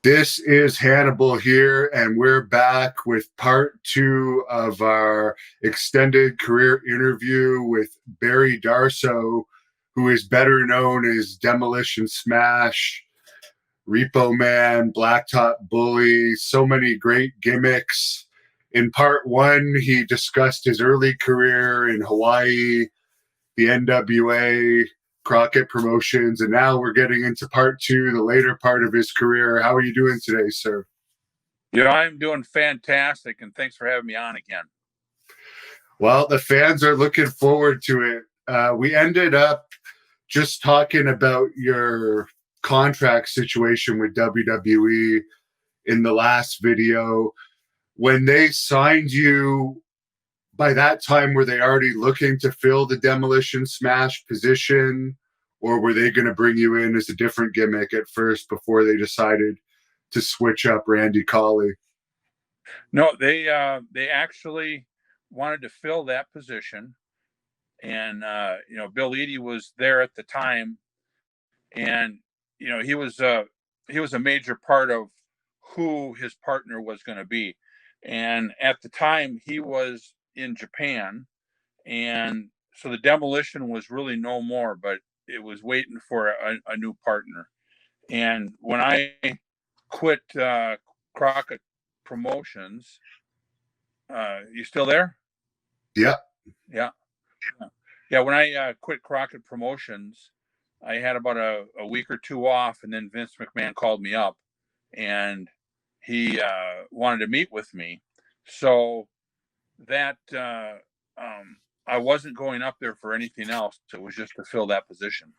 This is Hannibal here, and we're back with part 2 of our extended career interview with Barry Darsow, who is better known as Demolition Smash, Repo Man, Blacktop Bully, so many great gimmicks. In part 1, he discussed his early career in Hawaii, the NWA, Crockett Promotions, and now we're getting into part 2, the later part of his career. How are you doing today, sir? I'm doing fantastic, and thanks for having me on again. Well, the fans are looking forward to it. We ended up just talking about your contract situation with WWE in the last video. When they signed you, by that time, were they already looking to fill the Demolition Smash position, or were they going to bring you in as a different gimmick at first before they decided to switch up Randy Colley? No, they actually wanted to fill that position, and Bill Eadie was there at the time, and he was a major part of who his partner was going to be, and at the time he was in Japan, and so the Demolition was really no more, but it was waiting for a new partner. And when I quit Crockett Promotions, you still there? Yeah. When I quit Crockett Promotions, I had about a week or two off, and then Vince McMahon called me up, and he wanted to meet with me. So that I wasn't going up there for anything else. It was just to fill that position.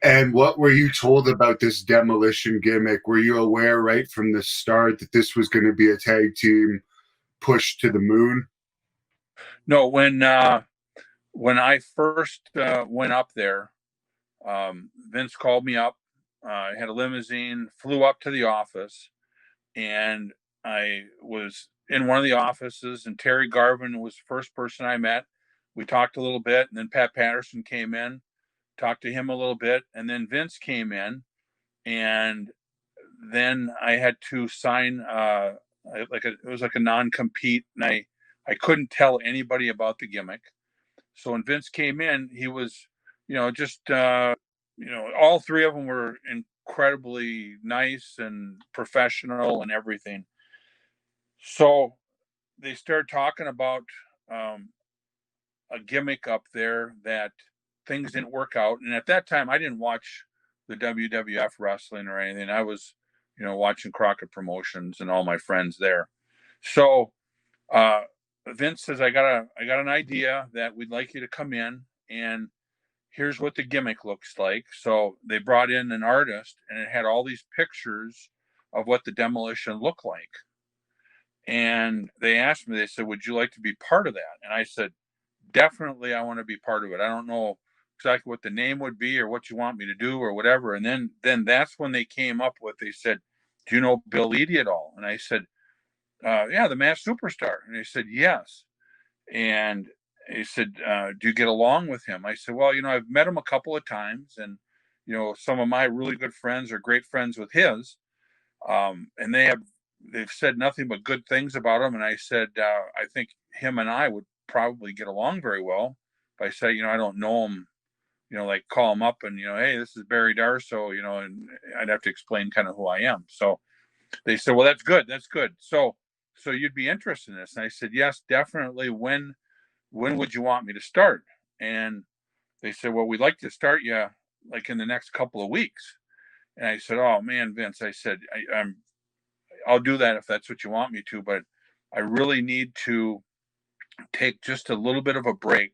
And what were you told about this Demolition gimmick? Were you aware right from the start that this was going to be a tag team push to the moon? No, when I first went up there, Vince called me up. I had a limousine, flew up to the office, and I was in one of the offices, and Terry Garvin was the first person I met. We talked a little bit, and then Pat Patterson came in, talked to him a little bit, and then Vince came in, and then I had to sign it was like a non-compete, and I couldn't tell anybody about the gimmick. So when Vince came in, he was, all three of them were incredibly nice and professional and everything. So they started talking about a gimmick up there that things didn't work out. And at that time, I didn't watch the WWF wrestling or anything. I was, watching Crockett Promotions and all my friends there. So Vince says, I got an idea that we'd like you to come in, and here's what the gimmick looks like. So they brought in an artist, and it had all these pictures of what the Demolition looked like. And they asked me, they said, would you like to be part of that? And I said, definitely, I want to be part of it. I don't know exactly what the name would be or what you want me to do or whatever. And then that's when they came up with, they said, do you know Bill Eadie at all? And I said, yeah, the Masked Superstar. And they said, yes. And he said, do you get along with him? I said, well, I've met him a couple of times, and, some of my really good friends are great friends with his. And they've said nothing but good things about him. And I said, I think him and I would probably get along very well. If I say, I don't know him, like call him up and, hey, this is Barry Darsow, and I'd have to explain kind of who I am. So they said, well, that's good. That's good. So you'd be interested in this? And I said, yes, definitely. When would you want me to start? And they said, well, we'd like to start you like in the next couple of weeks. And I said, oh man, Vince, I said, I'll do that if that's what you want me to, but I really need to take just a little bit of a break.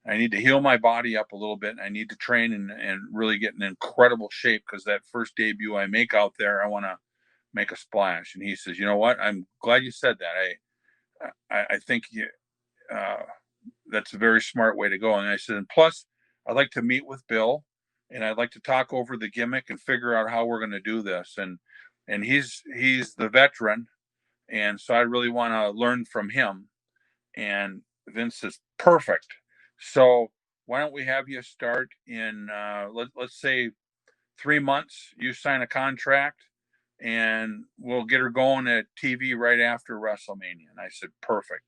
I need to heal my body up a little bit. And I need to train and really get in incredible shape, because that first debut I make out there, I want to make a splash. And he says, you know what? I'm glad you said that. I think that's a very smart way to go. And I said, and plus, I'd like to meet with Bill, and I'd like to talk over the gimmick and figure out how we're going to do this. And he's the veteran, and so I really want to learn from him. And Vince says, perfect. So why don't we have you start in, let's say 3 months, you sign a contract and we'll get her going at TV right after WrestleMania. And I said, perfect.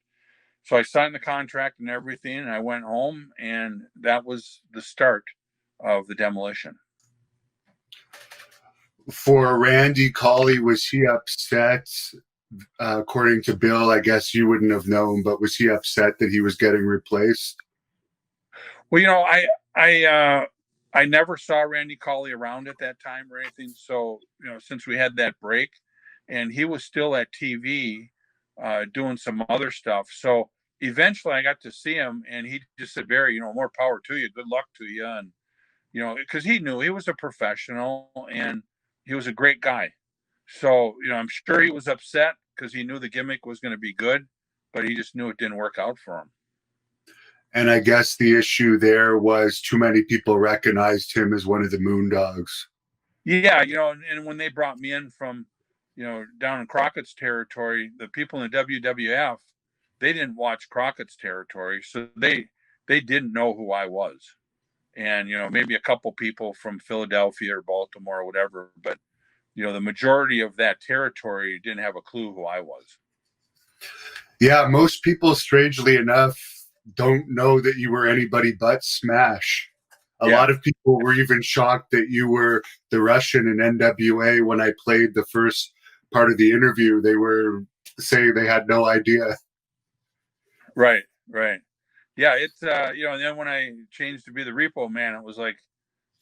So I signed the contract and everything, and I went home, and that was the start of the Demolition. For Randy Colley, was he upset? According to Bill, I guess you wouldn't have known, but was he upset that he was getting replaced? Well, I never saw Randy Colley around at that time or anything. So, since we had that break, and he was still at TV doing some other stuff. So eventually I got to see him, and he just said, Barry, more power to you. Good luck to you. And, because he knew he was a professional and he was a great guy. So, I'm sure he was upset because he knew the gimmick was going to be good, but he just knew it didn't work out for him. And I guess the issue there was too many people recognized him as one of the Moondogs. Yeah, and when they brought me in from, down in Crockett's territory, the people in the WWF, they didn't watch Crockett's territory, so they didn't know who I was. And, maybe a couple people from Philadelphia or Baltimore or whatever, but, the majority of that territory didn't have a clue who I was. Yeah, most people, strangely enough, don't know that you were anybody but Smash. A lot of people were even shocked that you were the Russian in NWA when I played the first part of the interview. They were saying they had no idea. Right. Yeah, it's and then when I changed to be the Repo Man, it was like,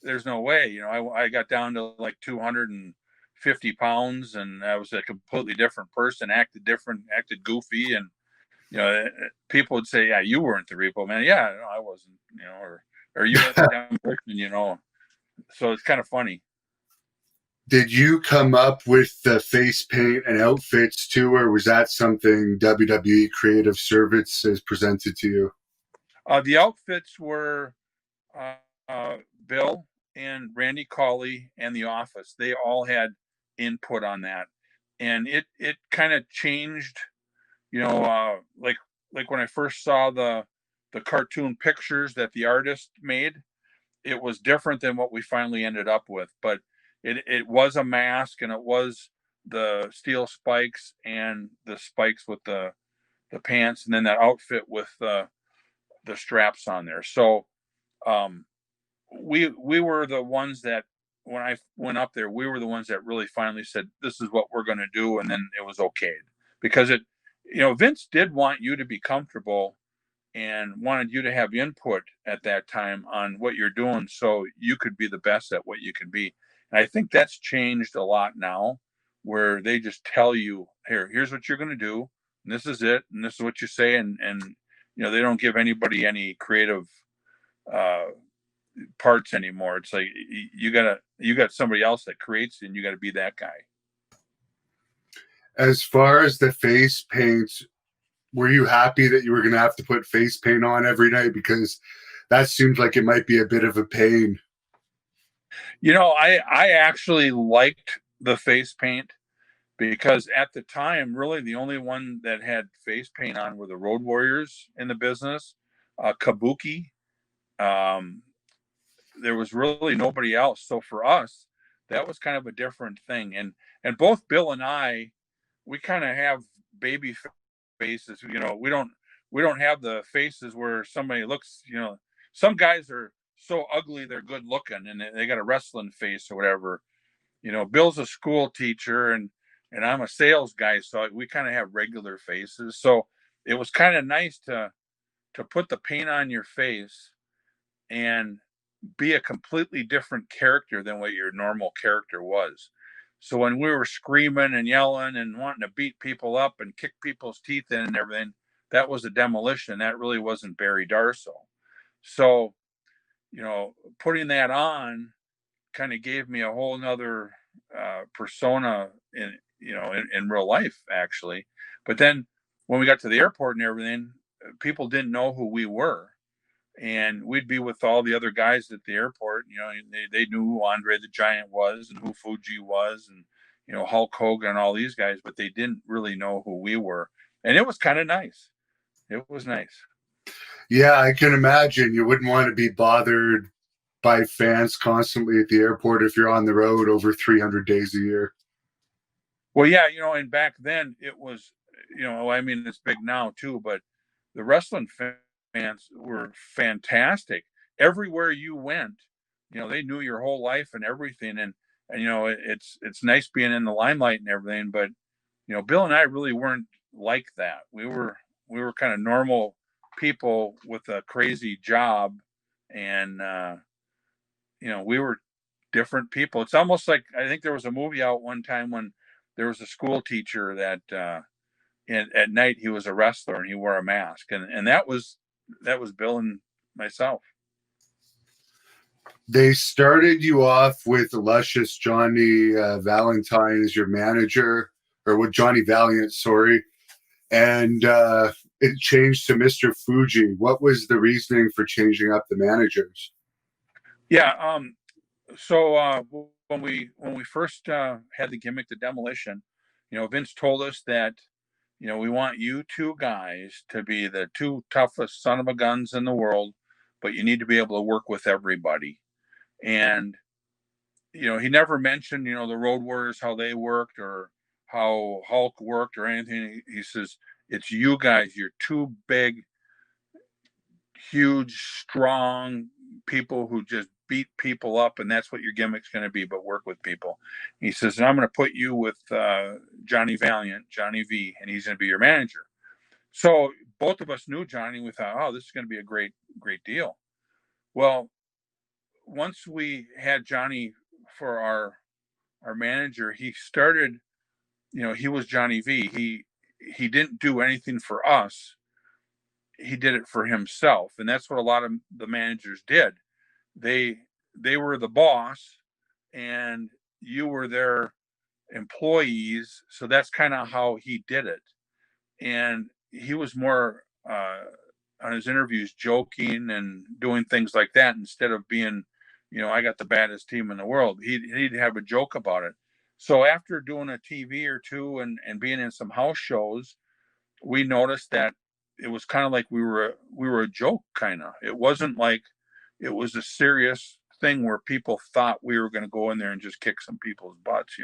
there's no way. I got down to like 250 pounds, and I was a completely different person, acted different, acted goofy, and people would say, "Yeah, you weren't the Repo Man." Yeah, no, I wasn't. Or you weren't the Demolition. So it's kind of funny. Did you come up with the face paint and outfits too, or was that something WWE Creative Services presented to you? The outfits were Bill and Randy Colley and The Office. They all had input on that, and it kind of changed. Like when I first saw the cartoon pictures that the artist made, it was different than what we finally ended up with. But it was a mask, and it was the steel spikes and the spikes with the pants, and then that outfit with the straps on there. So we were the ones that, when I went up there, we were the ones that really finally said, this is what we're going to do. And then it was okayed, because Vince did want you to be comfortable and wanted you to have input at that time on what you're doing, so you could be the best at what you can be. And I think that's changed a lot now, where they just tell you, here's what you're going to do, and this is it, and this is what you say. And they don't give anybody any creative uh parts anymore. It's like, you got somebody else that creates it, and you got to be that guy. As far as the face paint, were you happy that you were going to have to put face paint on every night? Because that seems like it might be a bit of a pain. I actually liked the face paint, because at the time, really the only one that had face paint on were the Road Warriors in the business, Kabuki. Um, there was really nobody else. So for us, that was kind of a different thing. And both Bill and I, we kind of have baby faces. We don't have the faces where somebody looks. Some guys are so ugly they're good looking, and they got a wrestling face or whatever. Bill's a school teacher, and I'm a sales guy, so we kind of have regular faces. So it was kind of nice to put the paint on your face and be a completely different character than what your normal character was. So when we were screaming and yelling and wanting to beat people up and kick people's teeth in and everything, that was a Demolition. That really wasn't Barry Darsow. So, putting that on kind of gave me a whole nother persona in real life, actually. But then when we got to the airport and everything, people didn't know who we were, and we'd be with all the other guys at the airport. They knew who Andre the Giant was and who Fuji was, and Hulk Hogan and all these guys, but they didn't really know who we were, and it was kind of nice. It was nice. Yeah, I can imagine you wouldn't want to be bothered by fans constantly at the airport if you're on the road over 300 days a year. Well, yeah, and back then it was, I mean, it's big now too, but the wrestling fans were fantastic. Everywhere you went, they knew your whole life and everything, and it's nice being in the limelight and everything. But Bill and I really weren't like that. We were kind of normal people with a crazy job, and we were different people. It's almost like I think there was a movie out one time when there was a school teacher that at night he was a wrestler and he wore a mask, and that was Bill and myself. They started you off with luscious Johnny Valentine as your manager, or with Johnny Valiant, sorry, and it changed to Mr. Fuji. What was the reasoning for changing up the managers? Yeah. So when we first had the gimmick, the Demolition, Vince told us that we want you two guys to be the two toughest son of a guns in the world, but you need to be able to work with everybody. And he never mentioned the Road Warriors, how they worked or how Hulk worked or anything. He says it's you guys. You're two big, huge, strong people who just beat people up, and that's what your gimmick's going to be. But work with people. He says, and I'm going to put you with Johnny Valiant, Johnny V, and he's going to be your manager. So both of us knew Johnny. We thought, oh, this is going to be a great, great deal. Well, once we had Johnny for our manager, he started. He was Johnny V. He didn't do anything for us. He did it for himself, and that's what a lot of the managers did. They they were the boss, and you were their employees. So that's kind of how he did it. And he was more on his interviews joking and doing things like that instead of being, I got the baddest team in the world. He'd have a joke about it. So after doing a TV or two and being in some house shows, we noticed that it was kind of like we were a joke kind of. It wasn't like it was a serious thing where people thought we were going to go in there and just kick some people's butts.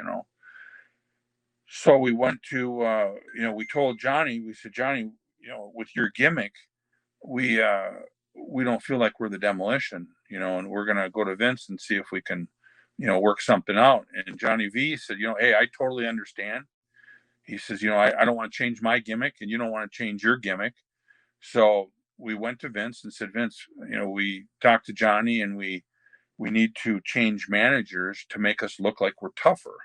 So we went to, we told Johnny, we said, Johnny, with your gimmick, we uh, we don't feel like we're the Demolition, and we're gonna go to Vince and see if we can, work something out. And Johnny V said, hey, I totally understand. He says, I don't want to change my gimmick, and you don't want to change your gimmick. So we went to Vince and said, Vince, we talked to Johnny, and we need to change managers to make us look like we're tougher.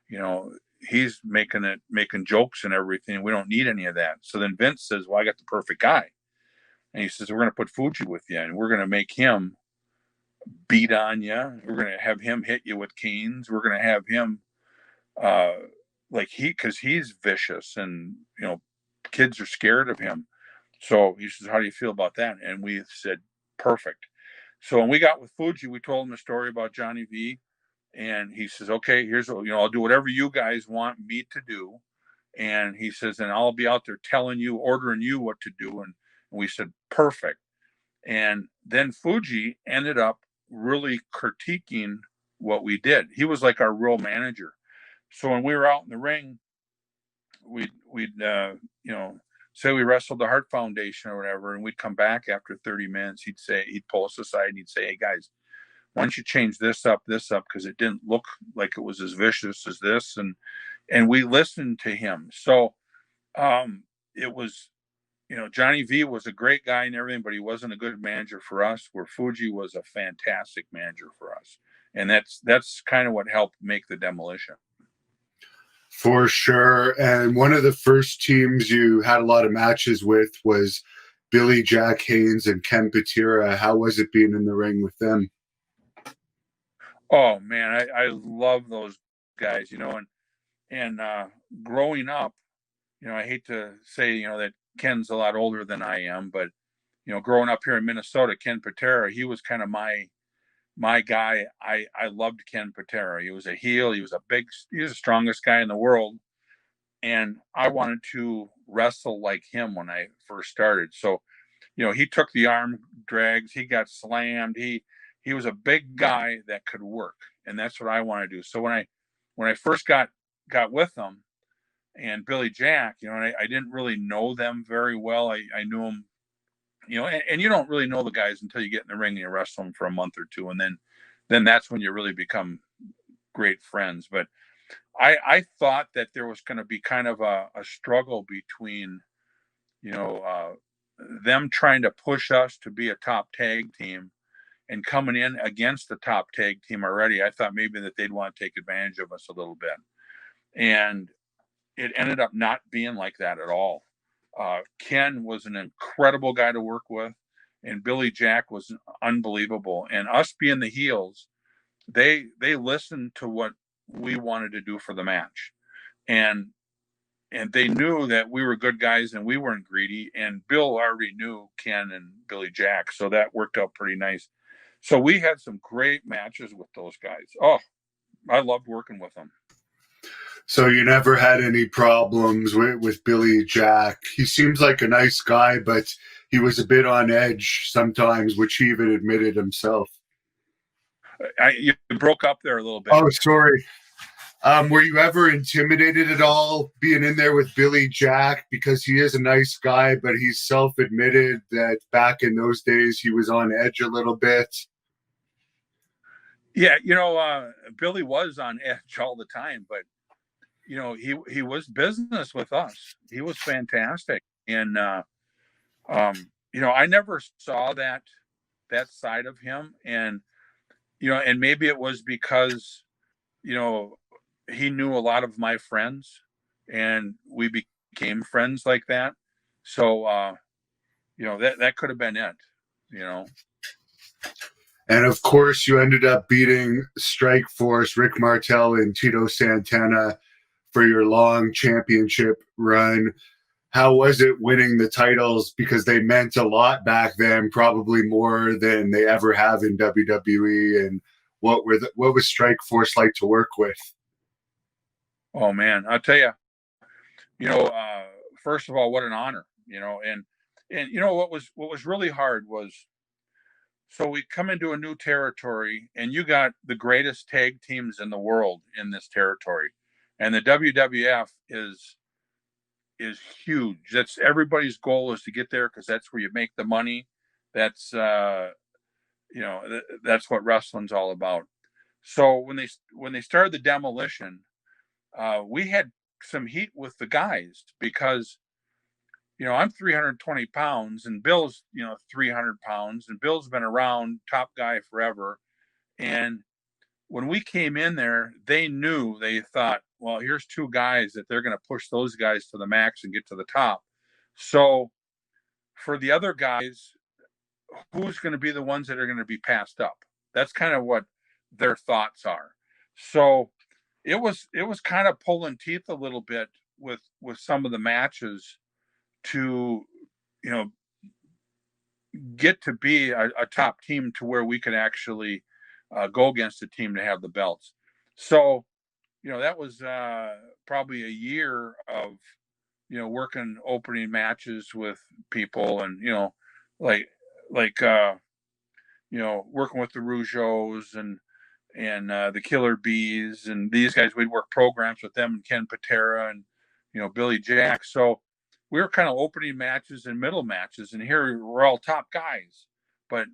you know, he's making jokes and everything. We don't need any of that. So then Vince says, well, I got the perfect guy. And he says, we're going to put Fuji with you and we're going to make him beat on you. We're going to have him hit you with canes. We're going to have him, uh, cause he's vicious and, kids are scared of him. So he says, how do you feel about that? And we said, perfect. So when we got with Fuji, we told him a story about Johnny V. And he says, okay, here's what, I'll do whatever you guys want me to do. And he says, and I'll be out there telling you, ordering you what to do. And we said, perfect. And then Fuji ended up really critiquing what we did. He was like our real manager. So when we were out in the ring, we'd say we wrestled the Heart Foundation or whatever, and we'd come back after 30 minutes. He'd pull us aside and he'd say, hey guys, why don't you change this up, because it didn't look like it was as vicious as this. And we listened to him. So it was, Johnny V was a great guy and everything, but he wasn't a good manager for us, where Fuji was a fantastic manager for us. And that's kind of what helped make the Demolition. For sure. And one of the first teams you had a lot of matches with was Billy Jack Haynes and Ken Patera. How was it being in the ring with them? Oh man, I love those guys, and growing up, I hate to say, that Ken's a lot older than I am, but growing up here in Minnesota, Ken Patera, he was kind of my guy. I loved Ken Patera. He was a heel. He was the strongest guy in the world, and I wanted to wrestle like him when I first started. So he took the arm drags, he got slammed, he was a big guy that could work, and that's what I want to do. So when I first got with them and Billy Jack, and I didn't really know them very well. I knew them, and you don't really know the guys until you get in the ring and you wrestle them for a month or two, and then that's when you really become great friends. But I thought that there was going to be kind of a struggle between, them trying to push us to be a top tag team and coming in against the top tag team already. I thought maybe that they'd want to take advantage of us a little bit. And it ended up not being like that at all. Ken was an incredible guy to work with, and Billy Jack was unbelievable. And us being the heels, they listened to what we wanted to do for the match, and they knew that we were good guys and we weren't greedy. And Bill already knew Ken and Billy Jack, so that worked out pretty nice. So we had some great matches with those guys. Oh, I loved working with them. So you never had any problems with Billy Jack. He seems like a nice guy, but he was a bit on edge sometimes, which he even admitted himself. You broke up there a little bit. Oh, sorry. Were you ever intimidated at all being in there with Billy Jack? Because he is a nice guy, but he's self-admitted that back in those days he was on edge a little bit. Yeah, Billy was on edge all the time, but he was business with us. He was fantastic, and I never saw that side of him, and and maybe it was because he knew a lot of my friends, and we became friends like that. So that could have been it. And of course, you ended up beating Strike Force, Rick Martel, and Tito Santana for your long championship run. How was it winning the titles? Because they meant a lot back then, probably more than they ever have in WWE. And what was Strike Force like to work with? Oh man, I'll tell you. First of all, what an honor. And what was really hard was, so we come into a new territory, and you got the greatest tag teams in the world in this territory, and the WWF is huge. That's everybody's goal, is to get there, because that's where you make the money. That's that's what wrestling's all about. So when they started the Demolition, we had some heat with the guys, because I'm 320 pounds and Bill's 300 pounds, and Bill's been around, top guy forever. And when we came in there, they thought, well, here's two guys that they're going to push those guys to the max and get to the top. So for the other guys, who's going to be the ones that are going to be passed up? That's kind of what their thoughts are. So it was kind of pulling teeth a little bit with some of the matches to get to be a top team, to where we could actually go against a team to have the belts. So that was probably a year of working opening matches with people, and like working with the Rougeaus and the Killer Bees, and these guys. We'd work programs with them, and Ken Patera, and Billy Jack. So we were kind of opening matches and middle matches, and here we're all top guys. But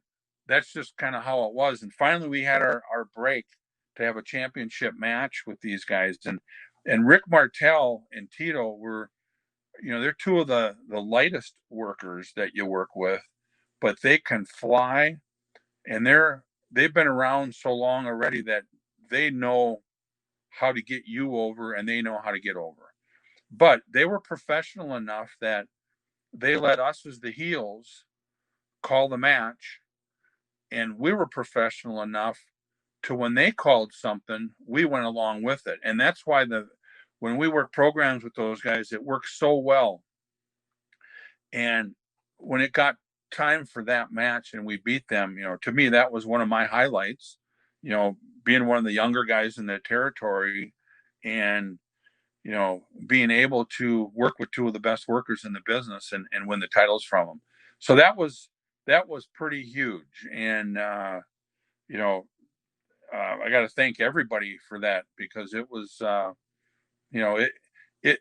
that's just kind of how it was. And finally we had our break to have a championship match with these guys. And Rick Martel and Tito were, they're two of the lightest workers that you work with, but they can fly, and they've been around so long already that they know how to get you over, and they know how to get over. But they were professional enough that they let us, as the heels, call the match, and we were professional enough to, when they called something, we went along with it. And that's why when we work programs with those guys, it works so well. And when it got time for that match and we beat them, to me, that was one of my highlights, being one of the younger guys in the territory, and being able to work with two of the best workers in the business, and win the titles from them. So that was pretty huge. And you know, I got to thank everybody for that, because it was, it,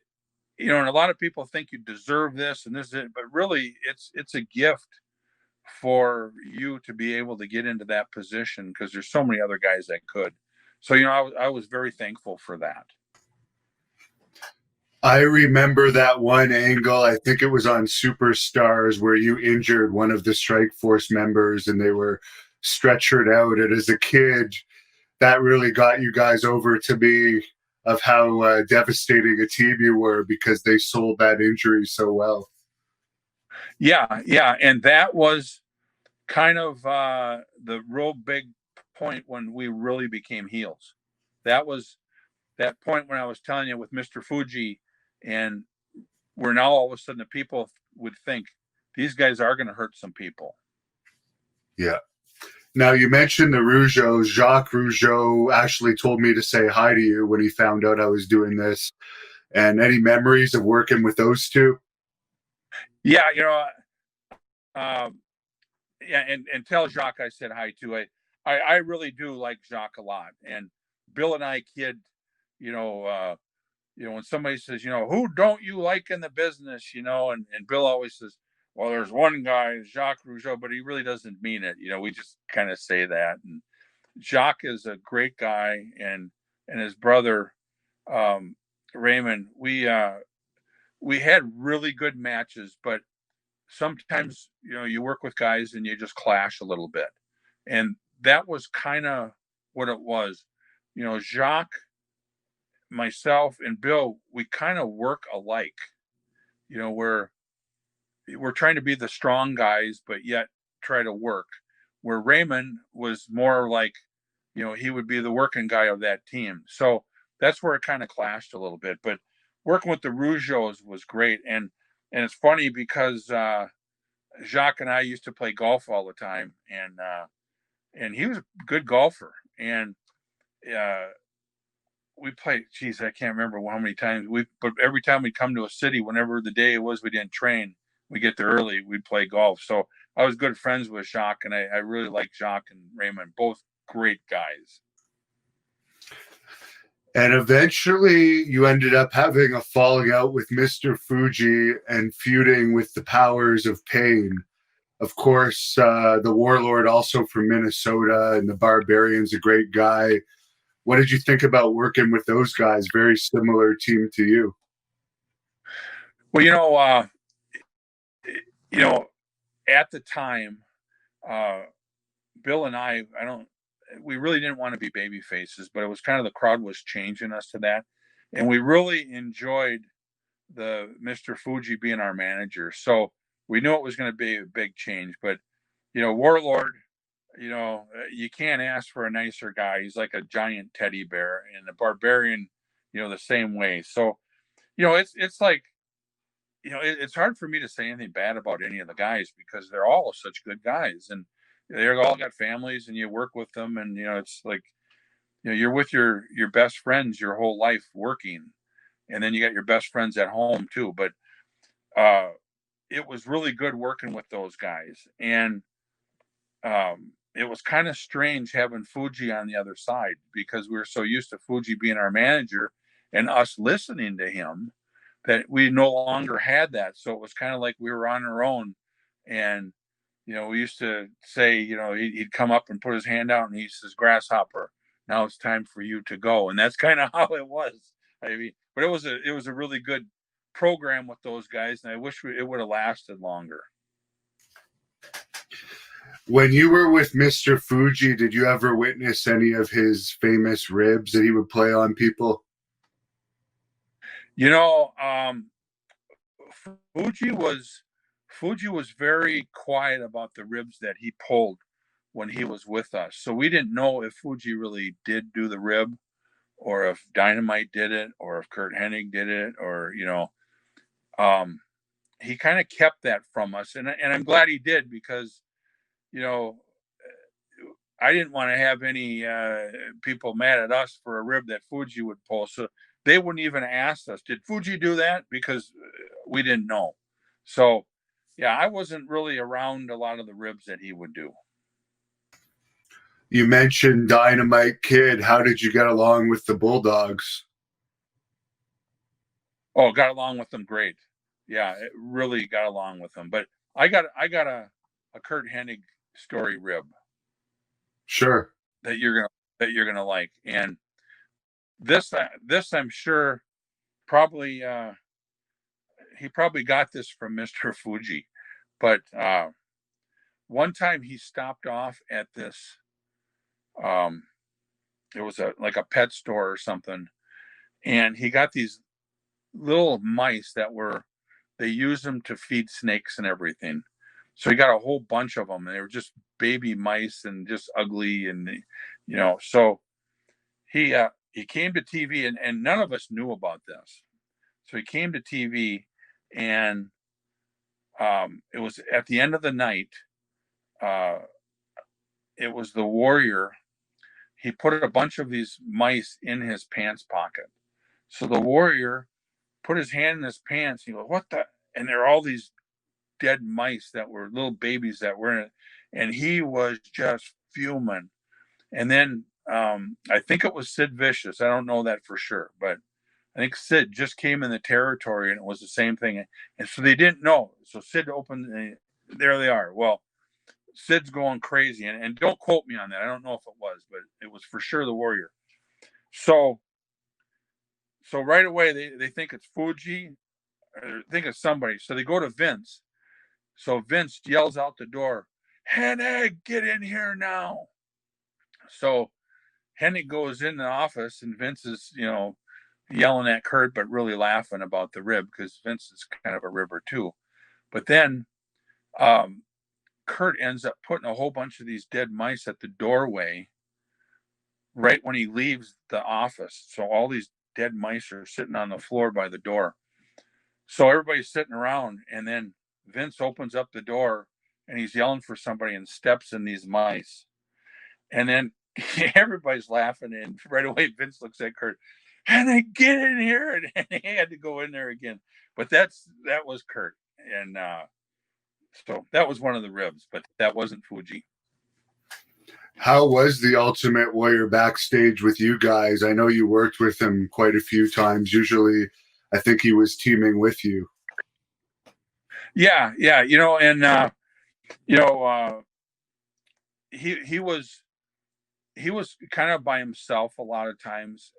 and a lot of people think you deserve this and this is it, but really it's a gift for you to be able to get into that position, because there's so many other guys that could. So, I was very thankful for that. I remember that one angle. I think it was on Superstars where you injured one of the Strike Force members and they were stretchered out. And as a kid, that really got you guys over to me of how devastating a team you were because they sold that injury so well. Yeah, yeah, and that was kind of the real big point when we really became heels. That was that point when I was telling you with Mr. Fuji, and where now all of a sudden the people would think these guys are going to hurt some people. Yeah. Now, you mentioned the Rougeaus. Jacques Rougeau actually told me to say hi to you when he found out I was doing this. And any memories of working with those two? Yeah, um, yeah, and tell Jacques I said hi too. I really do like Jacques a lot, and Bill and I kid, you know, uh, when somebody says, who don't you like in the business, and Bill always says, well, there's one guy, Jacques Rougeau, but he really doesn't mean it. We just kind of say that. And Jacques is a great guy, and his brother, um, Raymond, we had really good matches, but sometimes, you work with guys and you just clash a little bit. And that was kind of what it was. Jacques, myself, and Bill, we kind of work alike. We're trying to be the strong guys, but yet try to work. Where Raymond was more like, he would be the working guy of that team. So that's where it kind of clashed a little bit. But working with the Rougeaus was great. And it's funny because Jacques and I used to play golf all the time, and he was a good golfer. And uh, we played. Geez, I can't remember how many times but every time we come to a city, whenever the day it was we didn't train, we get there early. We'd play golf. So I was good friends with Jacques, and I really like Jacques and Raymond, both great guys. And eventually you ended up having a falling out with Mr. Fuji and feuding with the Powers of Pain. Of course, the Warlord also from Minnesota and the Barbarian's a great guy. What did you think about working with those guys? Very similar team to you. Well, you know, at the time, uh, Bill and I don't, we really didn't want to be baby faces, but it was kind of the crowd was changing us to that. And we really enjoyed the Mr. Fuji being our manager. So we knew it was going to be a big change, but, Warlord, you can't ask for a nicer guy. He's like a giant teddy bear, and the Barbarian, the same way. So, it's like, it's hard for me to say anything bad about any of the guys because they're all such good guys, and they're all got families, and you work with them, and it's like, you're with your best friends your whole life working, and then you got your best friends at home too. But uh, it was really good working with those guys, and it was kind of strange having Fuji on the other side because we were so used to Fuji being our manager and us listening to him that we no longer had that. So it was kind of like we were on our own. And, we used to say, he'd come up and put his hand out and he says, Grasshopper, now it's time for you to go. And that's kind of how it was. I mean, but it was a really good program with those guys. And I wish it would have lasted longer. When you were with Mr. Fuji, did you ever witness any of his famous ribs that he would play on people? You know, Fuji was Fuji was very quiet about the ribs that he pulled when he was with us. So we didn't know if Fuji really did do the rib, or if Dynamite did it, or if Kurt Hennig did it, or um, he kind of kept that from us, and I'm glad he did because you know I didn't want to have any people mad at us for a rib that Fuji would pull. So they wouldn't even ask us, did Fuji do that? Because we didn't know. So, Yeah, I wasn't really around a lot of the ribs that he would do. You mentioned Dynamite Kid. How did you get along with the Bulldogs? Oh, got along with them great. Yeah, it really got along with them. But I got a Kurt Hennig story rib Sure. that you're gonna like. And this I'm sure probably he probably got this from Mr. Fuji. But one time he stopped off at this um it was a like a pet store or something, and he got these little mice that were they used them to feed snakes and everything. So he got a whole bunch of them, and they were just baby mice and just ugly, and so he came to TV, and none of us knew about this. So he came to TV, and it was at the end of the night. Uh, it was the Warrior. He put a bunch of these mice in his pants pocket. So the Warrior put his hand in his pants. He goes, "What the?" And there are all these dead mice that were little babies that were in it, and he was just fuming. And then I think it was Sid Vicious. I don't know that for sure, but I think Sid just came in the territory, and it was the same thing. And so they didn't know. So Sid opened, and there they are. Well, Sid's going crazy, and don't quote me on that. I don't know if it was, but it was for sure the Warrior. So right away they think it's Fuji, or think it's somebody. So they go to Vince. So Vince yells out the door, "Hennig, get in here now." So Hennig goes in the office, and Vince is, yelling at Kurt, but really laughing about the rib because Vince is kind of a ribber too. But then um, Kurt ends up putting a whole bunch of these dead mice at the doorway right when he leaves the office. So all these dead mice are sitting on the floor by the door. So everybody's sitting around, and then Vince opens up the door, and he's yelling for somebody and steps in these mice. And then everybody's laughing, and right away Vince looks at Kurt, "And they get in here," and he had to go in there again. But that was Kurt, and so that was one of the ribs, but that wasn't Fuji. How was the Ultimate Warrior backstage with you guys? I know you worked with him quite a few times. Usually, I think he was teaming with you. Yeah, yeah, and you know, he was kind of by himself a lot of times.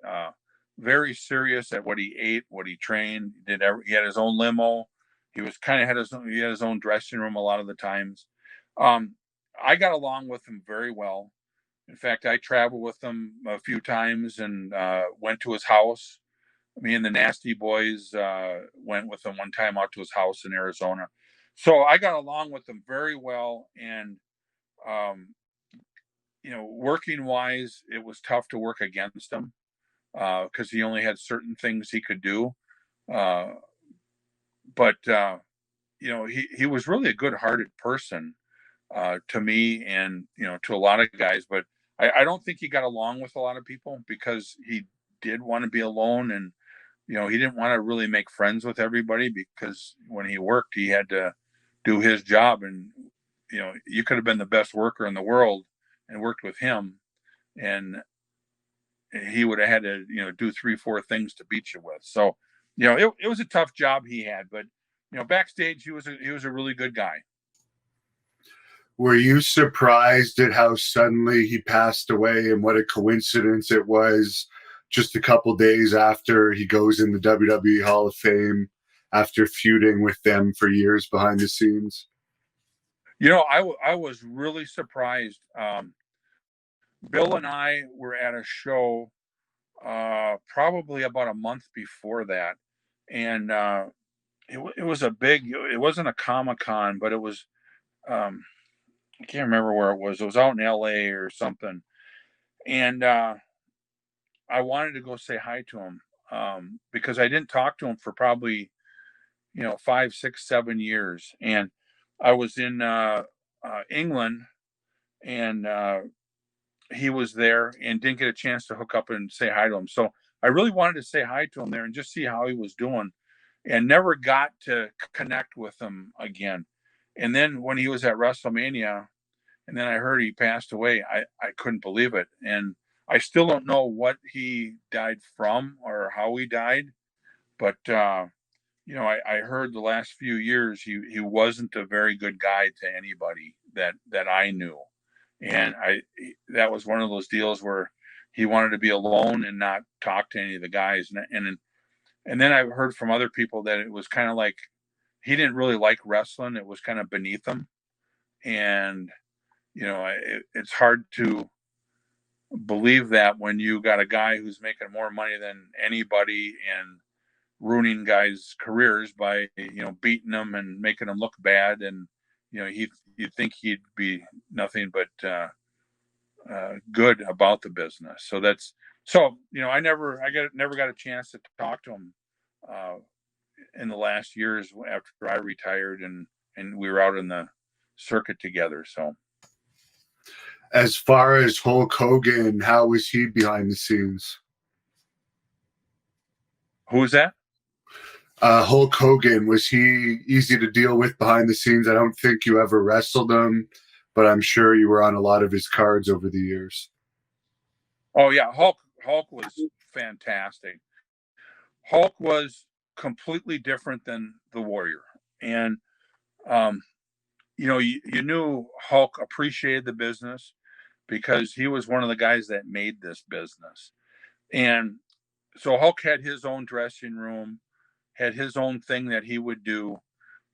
Very serious at what he ate, what he trained. He had his own limo. He was kind of he had his own dressing room a lot of the times. Um, I got along with him very well. In fact, I traveled with him a few times and went to his house. Me and the Nasty Boys went with him one time out to his house in Arizona. So I got along with him very well, and um, working wise, it was tough to work against him because he only had certain things he could do. Uh, but he was really a good-hearted person to me, and to a lot of guys. But I don't think he got along with a lot of people because he did want to be alone, and he didn't want to really make friends with everybody because when he worked, he had to do his job, and you could have been the best worker in the world and worked with him, and he would have had to do 3 4 things to beat you with. So it was a tough job he had, but backstage he was a really good guy. Were you surprised at how suddenly he passed away and what a coincidence it was just a couple days after he goes in the WWE Hall of Fame after feuding with them for years behind the scenes? I was really surprised. Bill and I were at a show probably about a month before that, and it was a big. It wasn't a Comic-Con, but it was. I can't remember where it was. It was out in L.A. or something, and I wanted to go say hi to him because I didn't talk to him for probably 5, 6, 7 years, and I was in England, and he was there and didn't get a chance to hook up and say hi to him. So I really wanted to say hi to him there and just see how he was doing, and never got to connect with him again. And then when he was at WrestleMania, and then I heard he passed away, I couldn't believe it. And I still don't know what he died from or how he died, but I heard the last few years he wasn't a very good guy to anybody that I knew, and that was one of those deals where he wanted to be alone and not talk to any of the guys, and then I've heard from other people that it was kind of like he didn't really like wrestling; it was kind of beneath him, and it's hard to believe that when you got a guy who's making more money than anybody and ruining guys' careers by beating them and making them look bad, and you'd think he'd be nothing but good about the business. I never got a chance to talk to him uh, in the last years after I retired, and we were out in the circuit together. So As far as Hulk Hogan, how was he behind the scenes? who was that? Hulk Hogan, was he easy to deal with behind the scenes? I don't think you ever wrestled him, but I'm sure you were on a lot of his cards over the years. Oh yeah, Hulk was fantastic. Hulk was completely different than the Warrior, and um, you knew Hulk appreciated the business because he was one of the guys that made this business. And so Hulk had his own dressing room, had his own thing that he would do,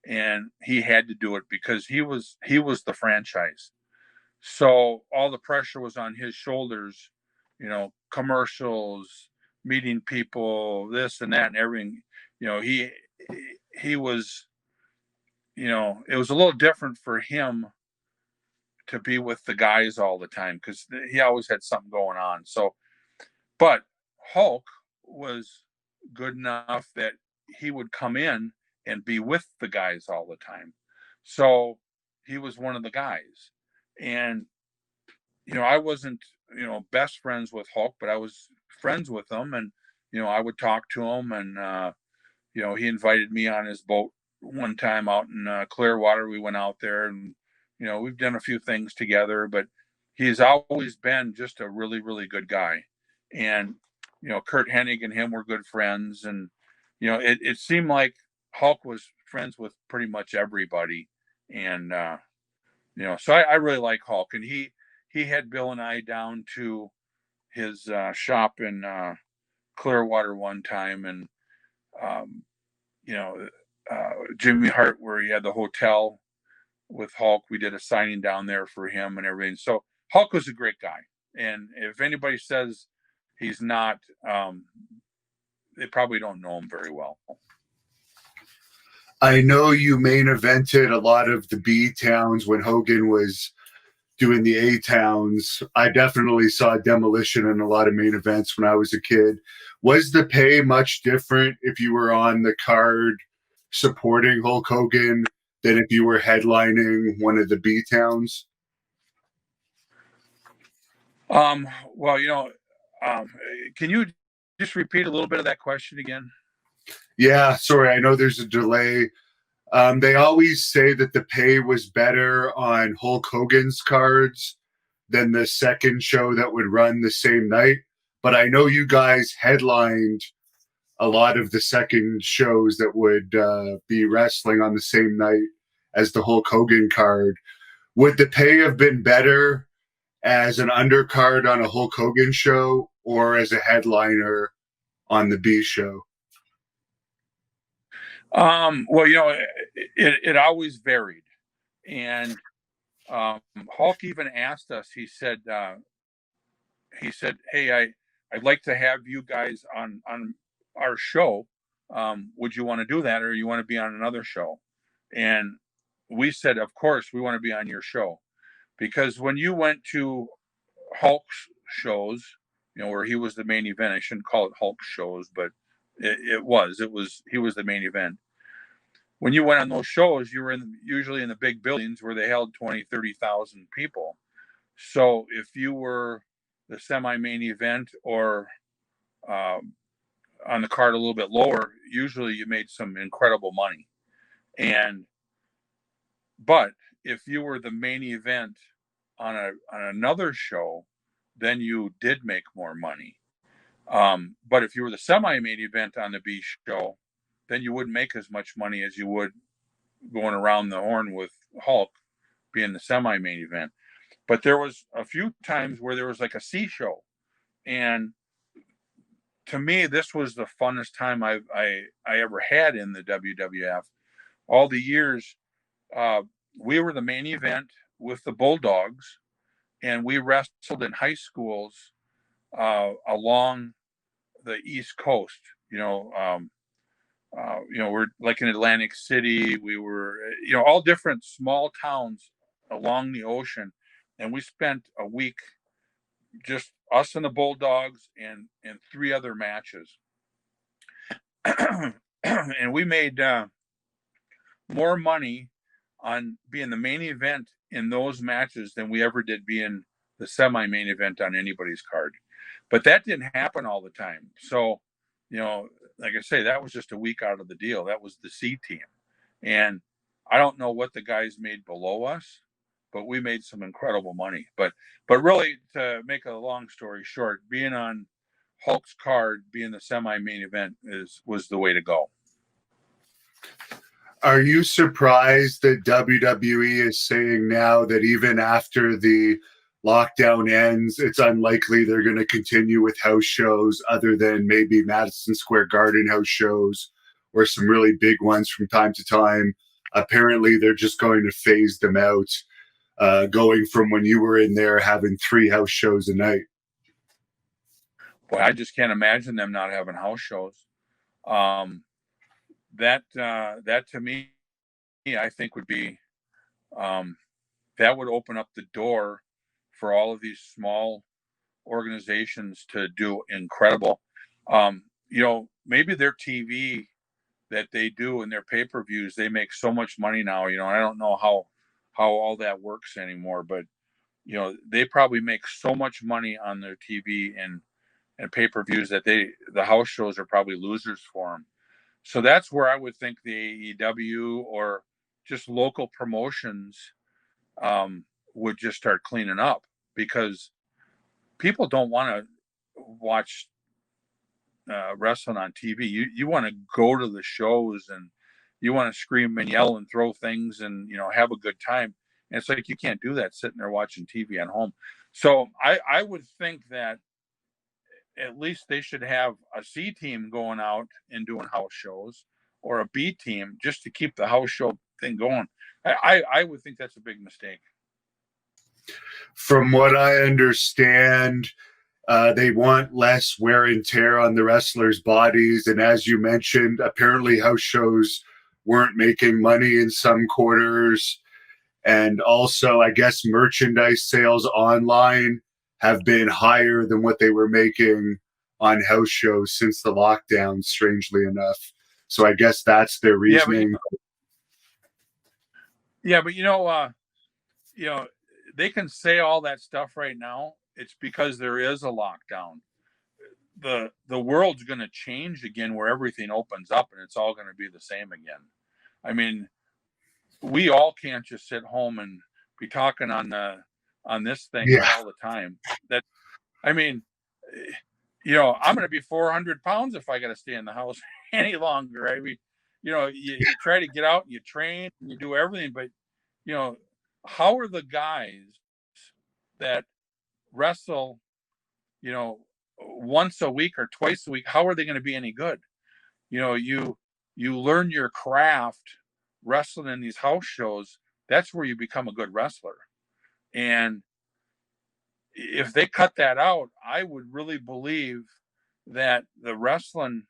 and he had to do it because he was the franchise. So all the pressure was on his shoulders, commercials, meeting people, this and that and everything. He was, it was a little different for him to be with the guys all the time because he always had something going on. So, but Hulk was good enough that he would come in and be with the guys all the time. So he was one of the guys. And, I wasn't, best friends with Hulk, but I was friends with him. And, I would talk to him. And, he invited me on his boat one time out in Clearwater. We went out there and, we've done a few things together, but he's always been just a really, really good guy. And, Kurt Hennig and him were good friends. And, it seemed like Hulk was friends with pretty much everybody. And, so I really like Hulk. And he had Bill and I down to his shop in Clearwater one time. And, um, you know, Jimmy Hart, where he had the hotel with Hulk. We did a signing down there for him and everything. So Hulk was a great guy. And if anybody says he's not, they probably don't know him very well. I know you main evented a lot of the B towns when Hogan was doing the A towns. I definitely saw Demolition in a lot of main events when I was a kid. Was the pay much different if you were on the card supporting Hulk Hogan than if you were headlining one of the B towns? Well, can you just repeat a little bit of that question again? Yeah, sorry, I know there's a delay. They always say that the pay was better on Hulk Hogan's cards than the second show that would run the same night. But I know you guys headlined a lot of the second shows that would be wrestling on the same night as the Hulk Hogan card. Would the pay have been better as an undercard on a Hulk Hogan show or as a headliner on the B show? Well, it always varied. And Hulk even asked us, he said, "Hey, I'd like to have you guys on our show. Would you want to do that, or you want to be on another show?" And we said, "Of course, we want to be on your show," because when you went to Hulk's shows, where he was the main event. I shouldn't call it Hulk shows, but it was he was the main event. When you went on those shows, you were usually in the big buildings where they held 20, 30,000 people. So if you were the semi-main event or um, on the card a little bit lower, usually you made some incredible money. And But if you were the main event on another show, then you did make more money. But if you were the semi-main event on the B show, then you wouldn't make as much money as you would going around the horn with Hulk being the semi-main event. But there was a few times where there was like a C show, and to me, this was the funnest time I ever had in the WWF. All the years, uh, we were the main event with the Bulldogs, and we wrestled in high schools along the East Coast. We're like in Atlantic City. We were, all different small towns along the ocean, and we spent a week just us and the Bulldogs and three other matches, and we made more money on being the main event in those matches than we ever did being the semi-main event on anybody's card. But that didn't happen all the time. So, like I say, that was just a week out of the deal. That was the C team. And I don't know what the guys made below us, but we made some incredible money. But really, to make a long story short, being on Hulk's card, being the semi-main event was the way to go. Are you surprised that WWE is saying now that even after the lockdown ends, it's unlikely they're going to continue with house shows other than maybe Madison Square Garden house shows or some really big ones from time to time? Apparently, they're just going to phase them out, going from when you were in there having 3 house shows a night. Boy, I just can't imagine them not having house shows. That to me, I think would be that would open up the door for all of these small organizations to do incredible. Maybe their TV that they do and their pay-per-views, they make so much money now. I don't know how all that works anymore, but they probably make so much money on their TV and pay-per-views that the house shows are probably losers for them. So that's where I would think the AEW or just local promotions would just start cleaning up, because people don't want to watch wrestling on TV. You want to go to the shows, and you want to scream and yell and throw things and have a good time. And it's like you can't do that sitting there watching TV at home. So I would think that at least they should have a C team going out and doing house shows, or a B team, just to keep the house show thing going. I would think that's a big mistake. From what I understand, they want less wear and tear on the wrestlers' bodies. And as you mentioned, apparently house shows weren't making money in some quarters. And also, I guess merchandise sales online have been higher than what they were making on house shows since the lockdown, strangely enough. So I guess that's their reasoning. But they can say all that stuff right now. It's because there is a lockdown. The world's going to change again, where everything opens up and it's all going to be the same again. I mean, we all can't just sit home and be talking on this thing all the time. That, I mean, I'm going to be 400 pounds if I got to stay in the house any longer. I mean, you try to get out and you train and you do everything, but how are the guys that wrestle, once a week or twice a week, how are they going to be any good? You learn your craft wrestling in these house shows. That's where you become a good wrestler. And if they cut that out, I would really believe that the wrestling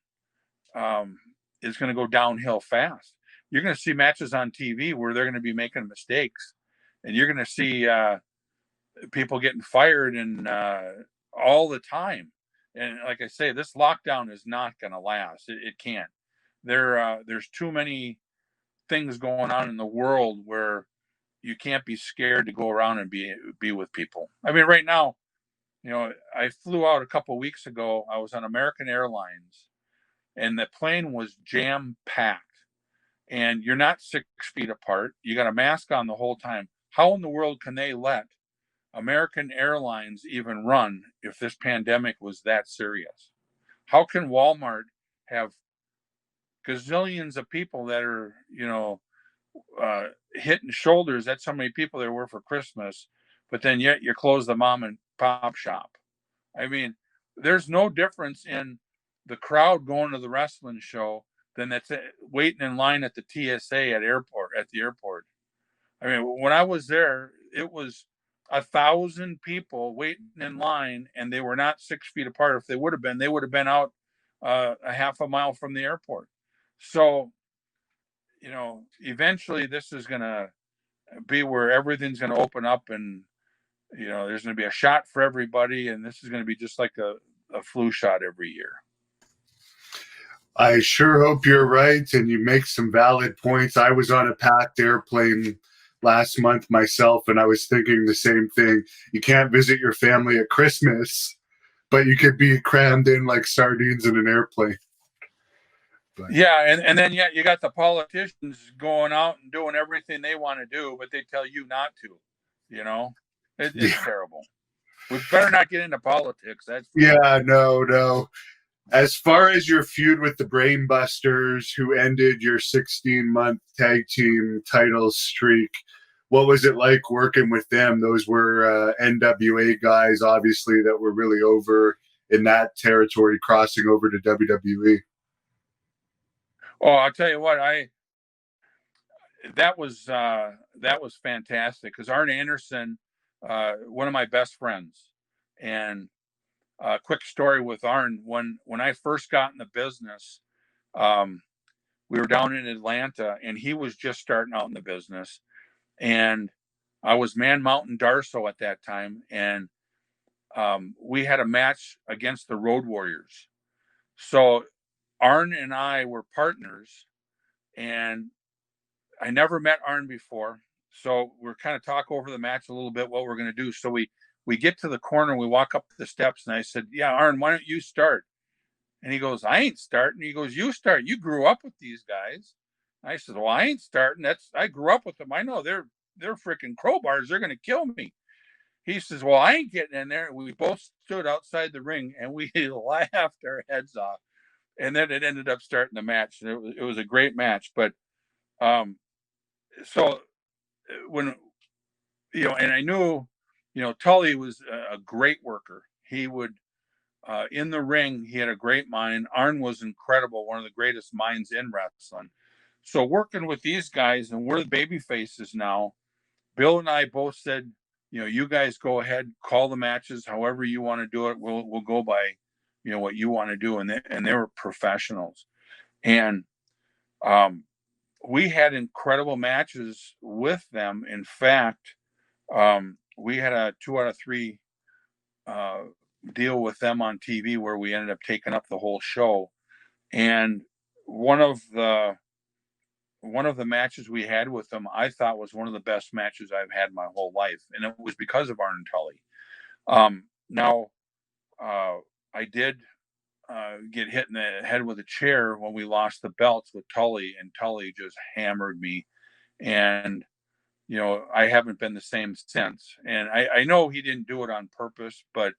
is going to go downhill fast. You're going to see matches on TV where they're going to be making mistakes, and you're going to see people getting fired and all the time. And like I say, this lockdown is not going to last. It can't. There's too many things going on in the world where you can't be scared to go around and be with people. I mean, right now, I flew out a couple of weeks ago. I was on American Airlines, and the plane was jam packed. and you're not 6 feet apart. You got a mask on the whole time. How in the world can they let American Airlines even run if this pandemic was that serious? How can Walmart have gazillions of people that are, hitting shoulders? That's how many people there were for Christmas, but then yet you close the mom and pop shop. I mean, there's no difference in the crowd going to the wrestling show than that's waiting in line at the TSA at the airport. I mean, when I was there, it was 1,000 people waiting in line, and they were not 6 feet apart. If they would have been, they would have been out a half a mile from the airport. So, eventually this is going to be where everything's going to open up, and there's going to be a shot for everybody, and this is going to be just like a flu shot every year. I sure hope you're right, and you make some valid points. I was on a packed airplane last month myself, and I was thinking the same thing. You can't visit your family at Christmas, but you could be crammed in like sardines in an airplane. But. Yeah, and then you got the politicians going out and doing everything they want to do, but they tell you not to. It's terrible. We better not get into politics. No. As far as your feud with the Brainbusters, who ended your 16-month tag team title streak, what was it like working with them? Those were NWA guys, obviously, that were really over in that territory, crossing over to WWE. Oh, I'll tell you what, that was fantastic, because Arn Anderson, one of my best friends, and quick story with Arn, when I first got in the business, we were down in Atlanta, and he was just starting out in the business, and I was Man Mountain Darsow at that time, and we had a match against the Road Warriors. So Arn and I were partners, and I never met Arn before. So we're kind of talk over the match a little bit, what we're going to do. So we get to the corner, we walk up the steps, and I said, yeah, Arn, why don't you start? And he goes, I ain't starting. He goes, you start. You grew up with these guys. I said, well, I ain't starting. I grew up with them. I know they're freaking crowbars. They're going to kill me. He says, well, I ain't getting in there. We both stood outside the ring, and we laughed our heads off. And then it ended up starting the match. And it was a great match. But so when, and I knew, Tully was a great worker. He would, in the ring, he had a great mind. Arn was incredible, one of the greatest minds in wrestling. So working with these guys, and we're the baby faces now, Bill and I both said, you guys go ahead, call the matches however you want to do it. We'll go by, what you want to do. And they were professionals. And we had incredible matches with them. In fact, we had a 2 out of 3 deal with them on TV where we ended up taking up the whole show. And one of the matches we had with them, I thought was one of the best matches I've had my whole life, and it was because of Arn and Tully. Now, I did get hit in the head with a chair when we lost the belts with Tully, and Tully just hammered me, and I haven't been the same since. And I know he didn't do it on purpose, but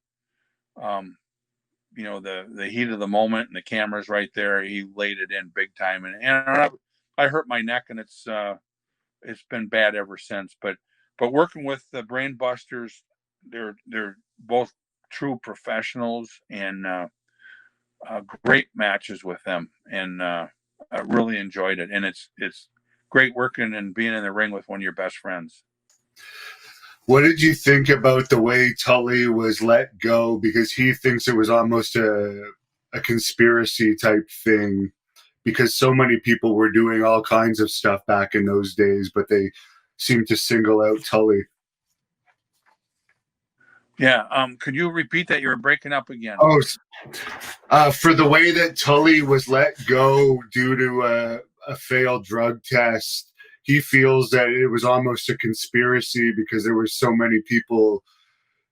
the heat of the moment and the camera's right there, he laid it in big time, and I hurt my neck, and it's been bad ever since. But working with the Brainbusters, they're both true professionals, and great matches with them, and I really enjoyed it. And it's great working and being in the ring with one of your best friends. What did you think about the way Tully was let go? Because he thinks it was almost a conspiracy type thing, because so many people were doing all kinds of stuff back in those days, but they seemed to single out Tully. Yeah. Could you repeat that? You're breaking up again. For the way that Tully was let go due to a failed drug test, he feels that it was almost a conspiracy because there were so many people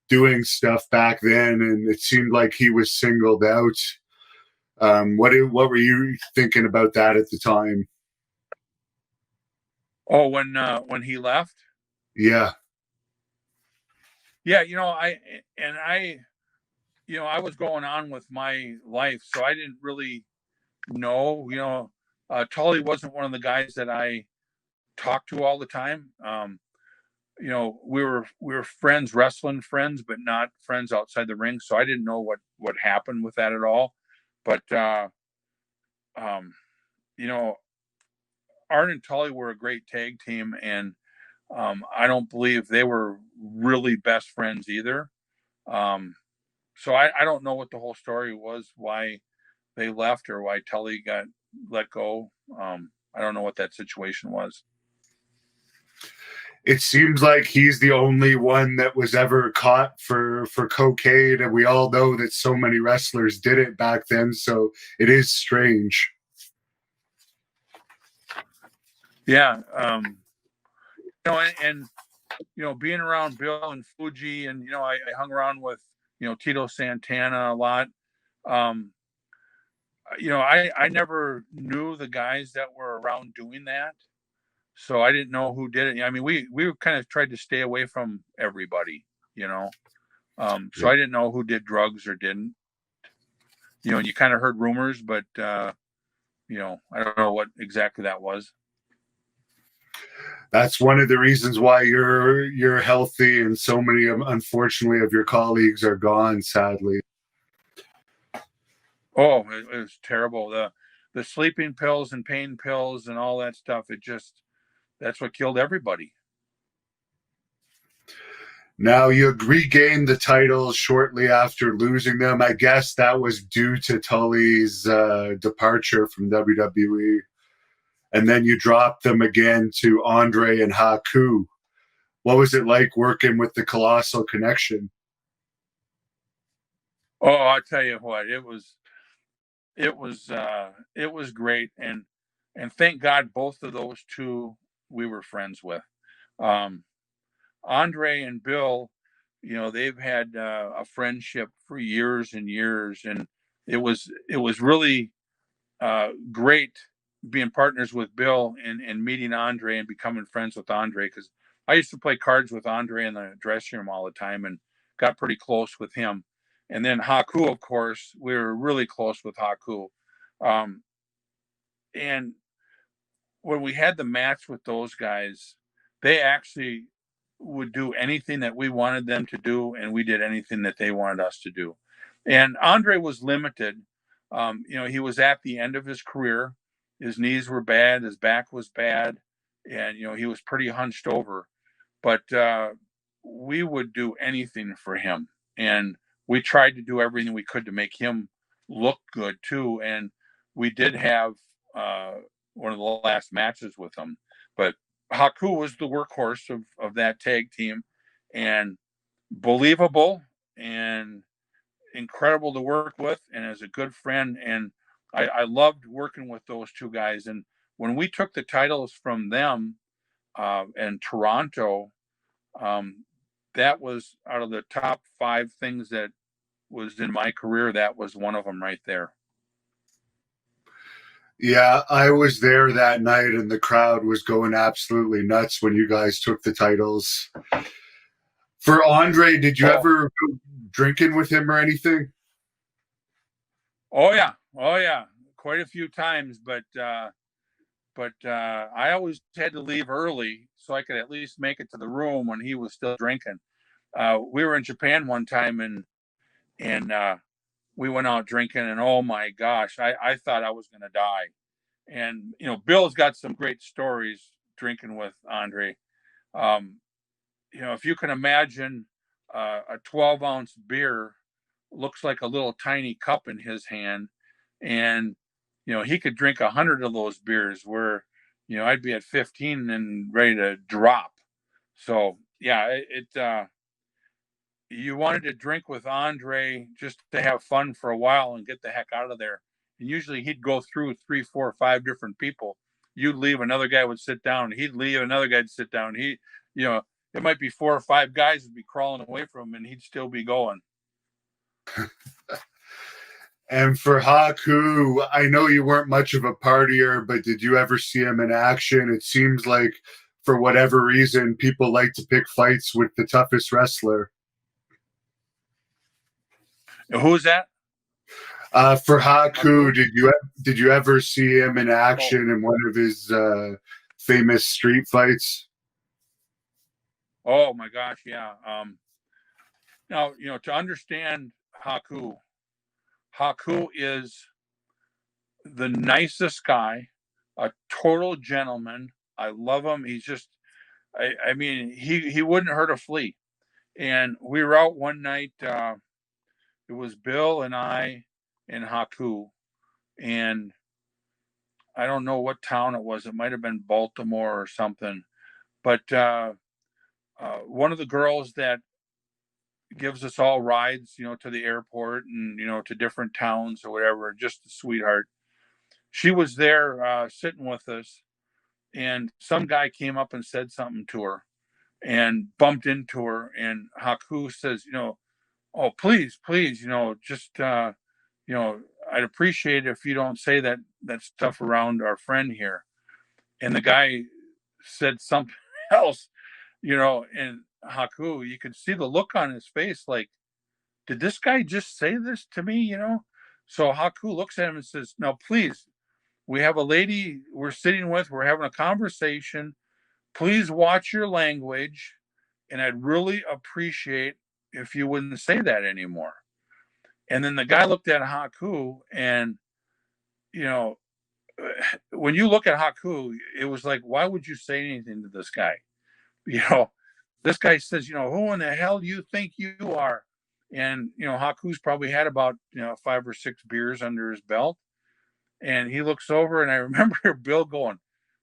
doing stuff back then, and it seemed like he was singled out. What were you thinking about that at the time? Oh, when he left? Yeah. Yeah, I was going on with my life, so I didn't really know. Tully wasn't one of the guys that I talked to all the time. We were friends, wrestling friends, but not friends outside the ring. So I didn't know what happened with that at all. But um, you know, Arn and Tully were a great tag team, and I don't believe they were really best friends either. Um, so I don't know what the whole story was, why they left or why Tully got let go. I don't know what that situation was. It seems like he's the only one that was ever caught for cocaine, and we all know that so many wrestlers did it back then, so it is strange. Yeah. Being around Bill and Fuji, and I hung around with Tito Santana a lot. Um, I never knew the guys that were around doing that, so I didn't know who did it. I mean, we kind of tried to stay away from everybody, you know. So Yeah. I didn't know who did drugs or didn't. You kind of heard rumors, but I don't know what exactly that was. That's one of the reasons why you're healthy, and so many, unfortunately, of your colleagues are gone, sadly. Oh, it was terrible. The sleeping pills and pain pills and all that stuff. That's what killed everybody. Now, you regained the titles shortly after losing them. I guess that was due to Tully's departure from WWE. And then you dropped them again to Andre and Haku. What was it like working with the Colossal Connection? Oh, I tell you what, it was great, and thank God both of those two we were friends with. Um, Andre and Bill, they've had a friendship for years and years, and it was really great being partners with Bill and meeting Andre and becoming friends with Andre, because I used to play cards with Andre in the dressing room all the time and got pretty close with him. And then Haku, of course, we were really close with Haku. Um, and when we had the match with those guys, they actually would do anything that we wanted them to do, and we did anything that they wanted us to do. And Andre was limited. He was at the end of his career. His knees were bad, his back was bad, and he was pretty hunched over. But we would do anything for him, and we tried to do everything we could to make him look good too. And we did have uh, one of the last matches with him. But Haku was the workhorse of that tag team, and believable and incredible to work with, and as a good friend. And I loved working with those two guys. And when we took the titles from them in Toronto, um, that was out of the top 5 things that was in my career. That was one of them right there. Yeah, I was there that night, and the crowd was going absolutely nuts when you guys took the titles. For Andre, did you ever go drinking with him or anything? Oh yeah, oh yeah, quite a few times. But I always had to leave early so I could at least make it to the room when he was still drinking. We were in Japan one time, and we went out drinking, and oh my gosh, I thought I was going to die. And Bill's got some great stories drinking with Andre. Um, if you can imagine a 12-ounce beer looks like a little tiny cup in his hand, and he could drink 100 of those beers, where I'd be at 15 and ready to drop. So yeah, you wanted to drink with Andre just to have fun for a while and get the heck out of there. And usually he'd go through 3, 4, 5 different people. You'd leave, another guy would sit down. He'd leave, another guy'd sit down. It might be 4 or 5 guys would be crawling away from him, and he'd still be going. And for Haku, I know you weren't much of a partier, but did you ever see him in action? It seems like, for whatever reason, people like to pick fights with the toughest wrestler. Who is that? For Haku, Haku? did you ever see him in Oh, action in one of his famous street fights? oh my gosh, yeah. Now, to understand Haku is the nicest guy, a total gentleman. I love him. He's just, I mean, he wouldn't hurt a flea. And we were out one night. It was Bill and I and Haku, and I don't know what town it was. It might have been Baltimore or something. But one of the girls that gives us all rides, to the airport and to different towns or whatever, just a sweetheart. She was there sitting with us, and some guy came up and said something to her and bumped into her. And Haku says, oh, please, please, just, I'd appreciate it if you don't say that stuff around our friend here. And the guy said something else, and Haku, you could see the look on his face like, did this guy just say this to me? So Haku looks at him and says, no, please, we have a lady we're sitting with, we're having a conversation. Please watch your language. And I'd really appreciate if you wouldn't say that anymore. And then the guy looked at Haku, and, you know, when you look at Haku, it was like, why would you say anything to this guy? You know, this guy says, who in the hell do you think you are? And, Haku's probably had about, 5 or 6 beers under his belt. And he looks over, and I remember Bill going,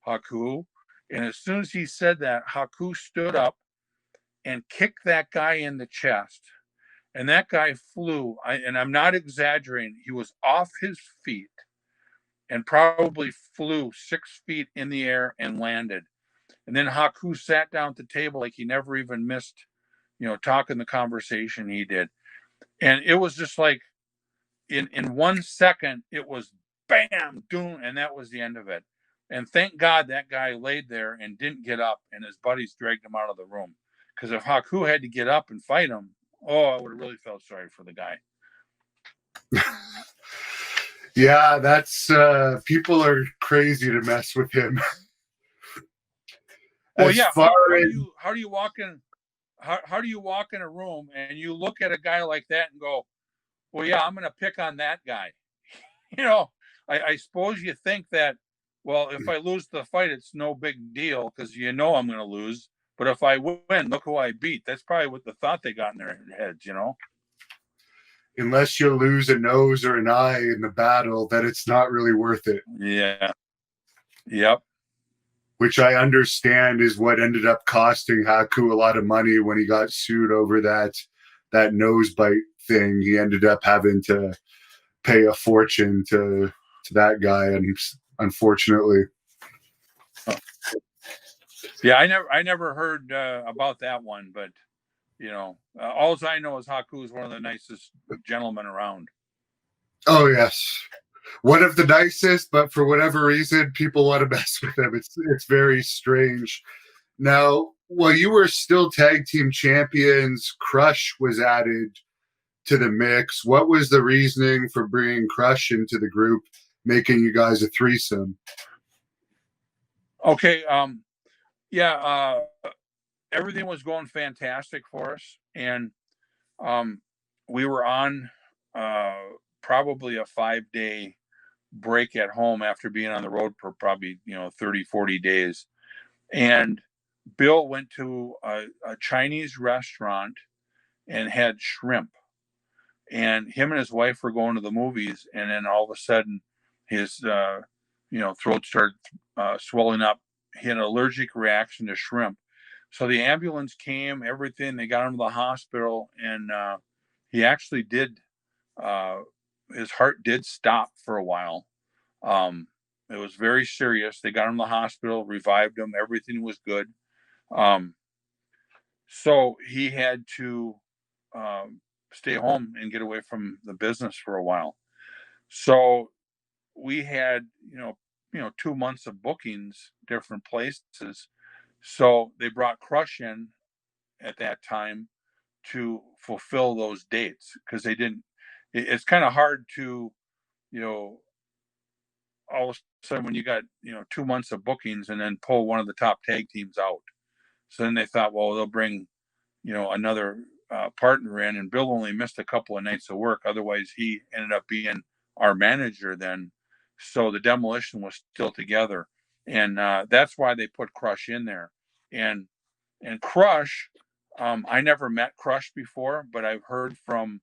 Haku. And as soon as he said that, Haku stood up and kicked that guy in the chest. And that guy flew, and I'm not exaggerating, he was off his feet and probably flew 6 feet in the air and landed. And then Haku sat down at the table like he never even missed, talking the conversation he did. And it was just like in 1 second, it was bam, doom, and that was the end of it. And thank God that guy laid there and didn't get up, and his buddies dragged him out of the room. Because if Haku had to get up and fight him, oh, I would have really felt sorry for the guy. Yeah, that's people are crazy to mess with him. Well, As yeah. far How do you walk in? How do you walk in a room and you look at a guy like that and go, well, yeah, I'm going to pick on that guy. you know, I suppose you think that, well, if I lose the fight, it's no big deal because I'm going to lose. But if I win, look who I beat. That's probably what the thought they got in their heads. unless you lose a nose or an eye in the battle, that it's not really worth it. Yeah. Yep. Which I understand is what ended up costing Haku a lot of money when he got sued over that nose bite thing. He ended up having to pay a fortune to that guy, and unfortunately. Yeah, I never heard about that one, but all I know is Haku is one of the nicest gentlemen around. Oh yes, one of the nicest, but for whatever reason, people want to mess with him. It's very strange. Now, while you were still tag team champions, Crush was added to the mix. What was the reasoning for bringing Crush into the group, making you guys a threesome? Okay. Yeah. Everything was going fantastic for us, and we were on probably a 5-day break at home after being on the road for probably 30-40 days. And Bill went to a Chinese restaurant and had shrimp, and him and his wife were going to the movies, and then all of a sudden his throat started swelling up. He had an allergic reaction to shrimp. So the ambulance came, everything. They got him to the hospital, and he actually did. His heart did stop for a while. It was very serious. They got him to the hospital, revived him. Everything was good. So he had to stay home and get away from the business for a while. So we had, 2 months of bookings, different places. So they brought Crush in at that time to fulfill those dates because they didn't. It's kind of hard to, you know, all of a sudden when you got 2 months of bookings and then pull one of the top tag teams out. So then they thought, well, they'll bring another partner in, and Bill only missed a couple of nights of work. Otherwise, he ended up being our manager then. So the Demolition was still together, and that's why they put Crush in there. And Crush, I never met Crush before, but I've heard from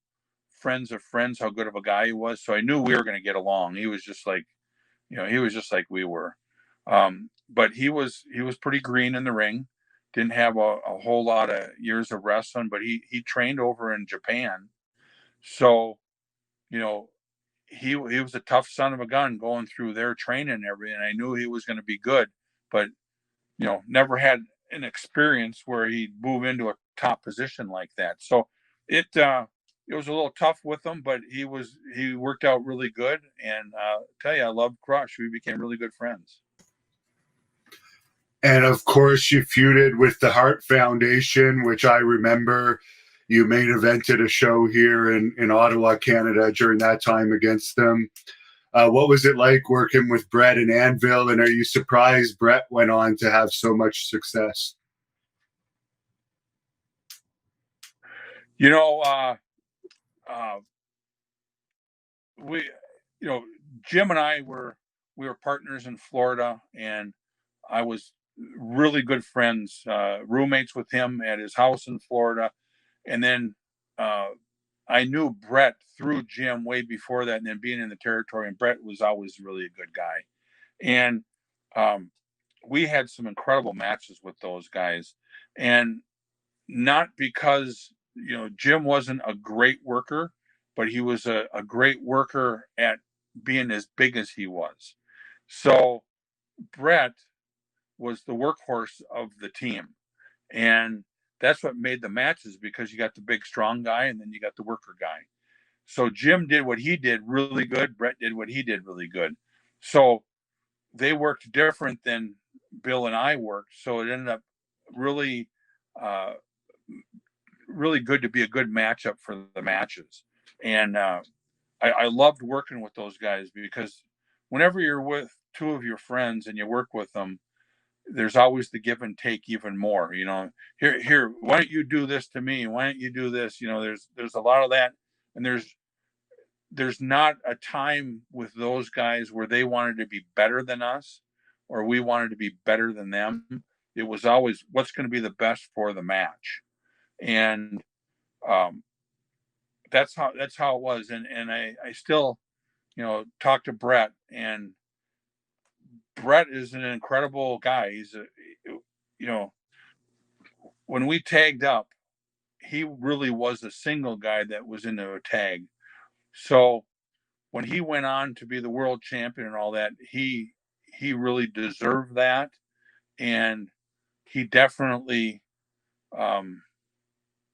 friends of friends how good of a guy he was. So I knew we were going to get along. He was just like, he was just like we were. But he was pretty green in the ring. Didn't have a whole lot of years of wrestling, but he trained over in Japan. So, you know, he was a tough son of a gun going through their training and everything. I knew he was going to be good, but never had an experience where he'd move into a top position like that. So it was a little tough with him, but he worked out really good. And tell you, I love Crush. We became really good friends. And of course, you feuded with the Hart Foundation, which I remember you main evented a show here in Ottawa, Canada during that time against them. What was it like working with Brett and Anvil? And are you surprised Brett went on to have so much success? You know, we, Jim and I we were partners in Florida, and I was really good friends, roommates with him at his house in Florida. And then I knew Brett through Jim way before that, and then being in the territory. And Brett was always really a good guy. And we had some incredible matches with those guys. And not because, Jim wasn't a great worker, but he was a great worker at being as big as he was. So Brett was the workhorse of the team. And that's what made the matches, because you got the big strong guy and then you got the worker guy. So Jim did what he did really good. Brett did what he did really good. So they worked different than Bill and I worked. So it ended up really, really good to be a good matchup for the matches. And I loved working with those guys, because whenever you're with two of your friends and you work with them, there's always the give and take even more. Here, why don't you do this to me? Why don't you do this? There's a lot of that, and there's not a time with those guys where they wanted to be better than us or we wanted to be better than them. It was always what's going to be the best for the match, and that's how it was. And I still talk to Brett, and Brett is an incredible guy. He's when we tagged up, he really was a single guy that was into a tag. So when he went on to be the world champion and all that, he really deserved that, and he definitely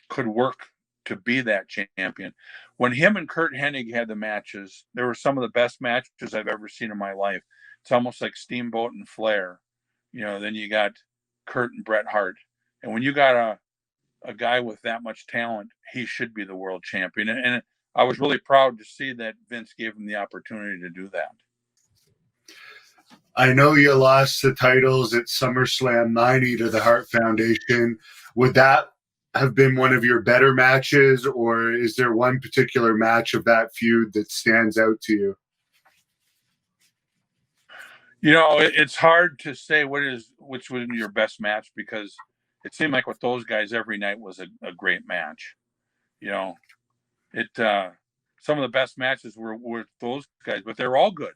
could work to be that champion. When him and Kurt Hennig had the matches, they were some of the best matches I've ever seen in my life. It's almost like Steamboat and Flair. Then you got Kurt and Bret Hart. And when you got a guy with that much talent, he should be the world champion. And I was really proud to see that Vince gave him the opportunity to do that. I know you lost the titles at SummerSlam 90 to the Hart Foundation. Would that have been one of your better matches, or is there one particular match of that feud that stands out to you? It's hard to say which was your best match, because it seemed like with those guys every night was a great match. It some of the best matches were with those guys, but they're all good.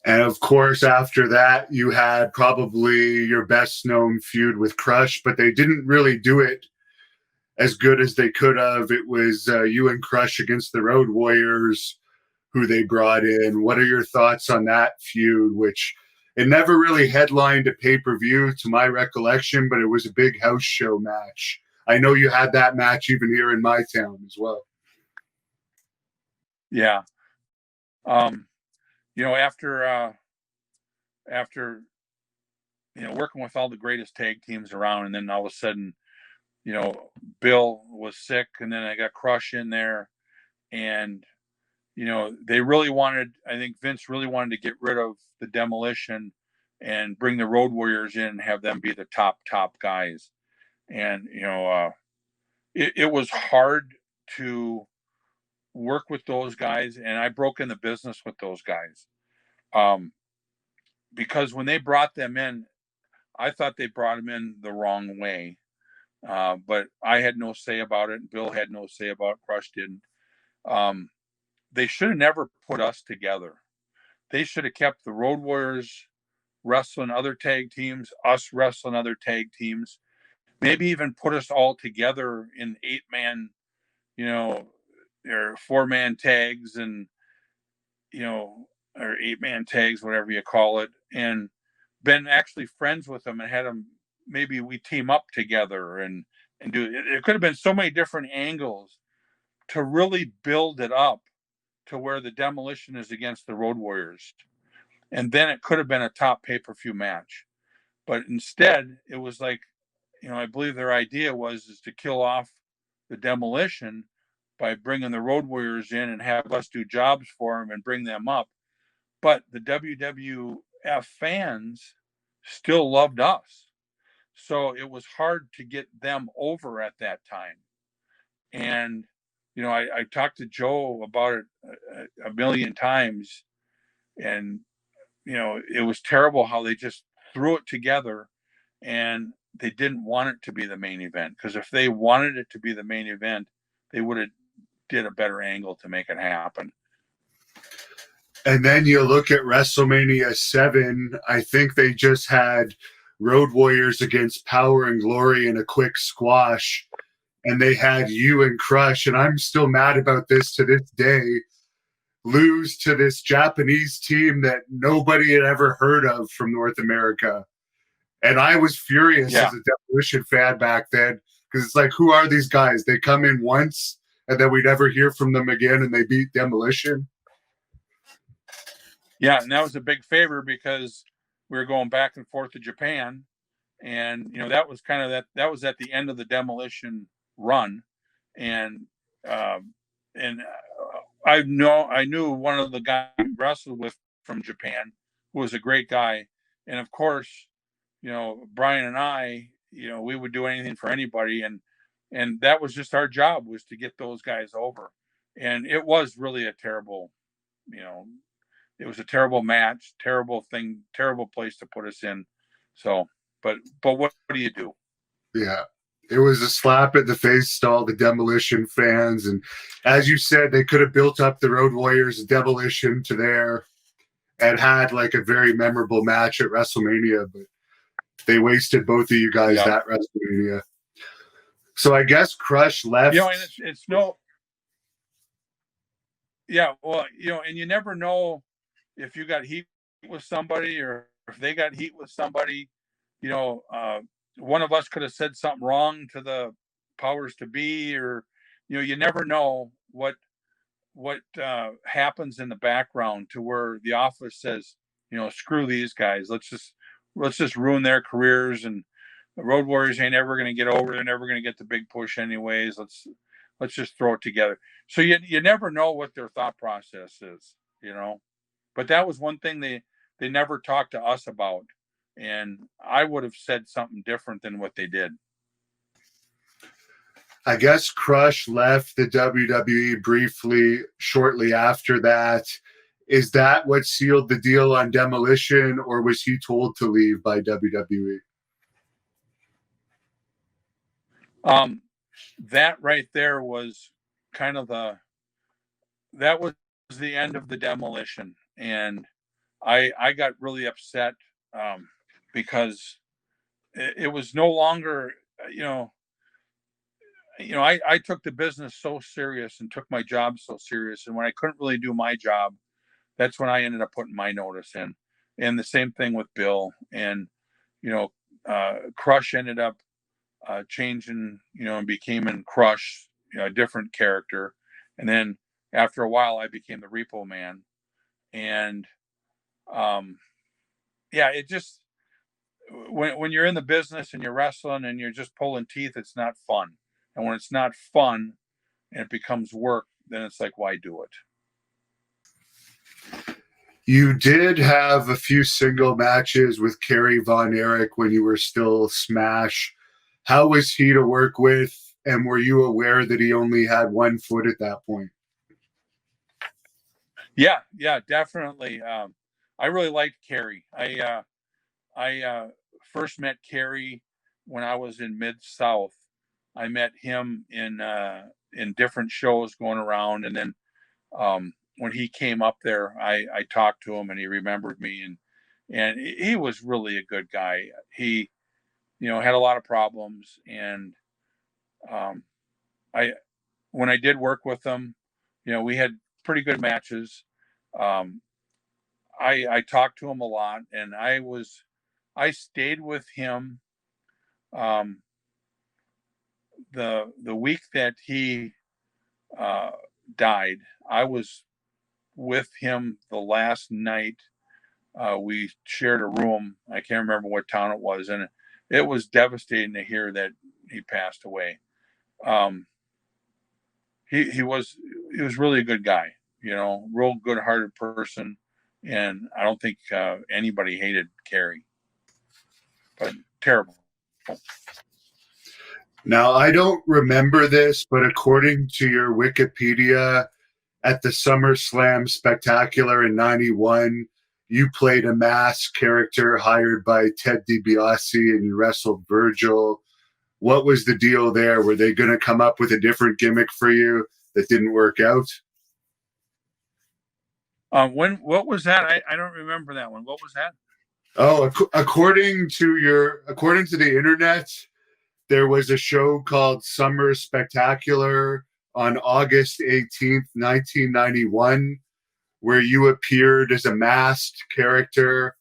And of course, after that, you had probably your best known feud with Crush, but they didn't really do it as good as they could have. It was you and Crush against the Road Warriors, who they brought in. What are your thoughts on that feud, which it never really headlined a pay-per-view to my recollection, but it was a big house show match. I know you had that match even here in my town as well. Yeah. Um, after working with all the greatest tag teams around, and then all of a sudden, Bill was sick, and then I got Crush in there, and they really wanted. I think Vince really wanted to get rid of the Demolition and bring the Road Warriors in and have them be the top guys. And it was hard to work with those guys, and I broke in the business with those guys. Because when they brought them in, I thought they brought them in the wrong way. But I had no say about it, and Bill had no say about it. Crush didn't. They should have never put us together. They should have kept the Road Warriors wrestling other tag teams, us wrestling other tag teams, maybe even put us all together in 8-man, or 4-man tags, and or 8-man tags, whatever you call it, and been actually friends with them and had them. Maybe we team up together and do it. It could have been so many different angles to really build it up to where the Demolition is against the Road Warriors, and then it could have been a top pay-per-view match. But instead, it was like, I believe their idea was to kill off the Demolition by bringing the Road Warriors in and have us do jobs for them and bring them up. But the WWF fans still loved us. So it was hard to get them over at that time. And, I talked to Joe about it a million times. And, it was terrible how they just threw it together, and they didn't want it to be the main event. Because if they wanted it to be the main event, they would have did a better angle to make it happen. And then you look at WrestleMania 7, I think they just had Road Warriors against Power and Glory in a quick squash, and they had you and Crush, and I'm still mad about this to this day, lose to this Japanese team that nobody had ever heard of from North America. And I was furious as a Demolition fan back then, because it's like, who are these guys? They come in once, and then we never hear from them again, and they beat Demolition. Yeah, and that was a big favor because we were going back and forth to Japan, and that was kind of that was at the end of the Demolition run, and I knew one of the guys I wrestled with from Japan, who was a great guy, and of course, Brian and I, we would do anything for anybody, and that was just our job, was to get those guys over, and it was really a terrible, it was a terrible match, terrible thing, terrible place to put us in. So, but what do you do? Yeah. It was a slap at the face to all the Demolition fans. And as you said, they could have built up the Road Warriors Demolition to there and had like a very memorable match at WrestleMania, but they wasted both of you guys that WrestleMania. So I guess Crush left. And it's no. Yeah, well, and you never know if you got heat with somebody or if they got heat with somebody. One of us could have said something wrong to the powers to be, or you never know what happens in the background to where the office says, screw these guys, let's just ruin their careers, and the Road Warriors ain't ever going to get over, they're never going to get the big push anyways, let's just throw it together. So you never know what their thought process is, but that was one thing they never talked to us about, and I would have said something different than what they did. I guess Crush left the WWE briefly shortly after that. Is that what sealed the deal on Demolition, or was he told to leave by WWE? That right there was kind of that was the end of the Demolition, and I got really upset because it was no longer, I took the business so serious and took my job so serious, and when I couldn't really do my job, that's when I ended up putting my notice in. And the same thing with Bill, and Crush ended up changing, and became in Crush, a different character, and then after a while, I became the Repo Man. And yeah, it just, when you're in the business and you're wrestling and you're just pulling teeth, it's not fun. And when it's not fun and it becomes work, then it's like, why do it? You did have a few single matches with Kerry Von Erich when you were still Smash. How was he to work with? And were you aware that he only had one foot at that point? Yeah, definitely. I really liked Kerry. I first met Kerry when I was in Mid South. I met him in different shows going around, and then when he came up there, I talked to him, and he remembered me, and he was really a good guy. He, had a lot of problems, and um, I when I did work with him, we had pretty good matches. Um, I talked to him a lot, and I stayed with him um, the week that he uh, died. I was with him the last night. We shared a room. I can't remember what town it was, and it was devastating to hear that he passed away. Um, he was really a good guy, real good hearted person, and I don't think anybody hated Kerry, but terrible. Now, I don't remember this, but according to your Wikipedia, at the SummerSlam Spectacular in '91, you played a masked character hired by Ted DiBiase and you wrestled Virgil. What was the deal there? Were they going to come up with a different gimmick for you that didn't work out? What was that? I don't remember that one. What was that? Oh, according to the internet, there was a show called Summer Spectacular on August 18th, 1991, where you appeared as a masked character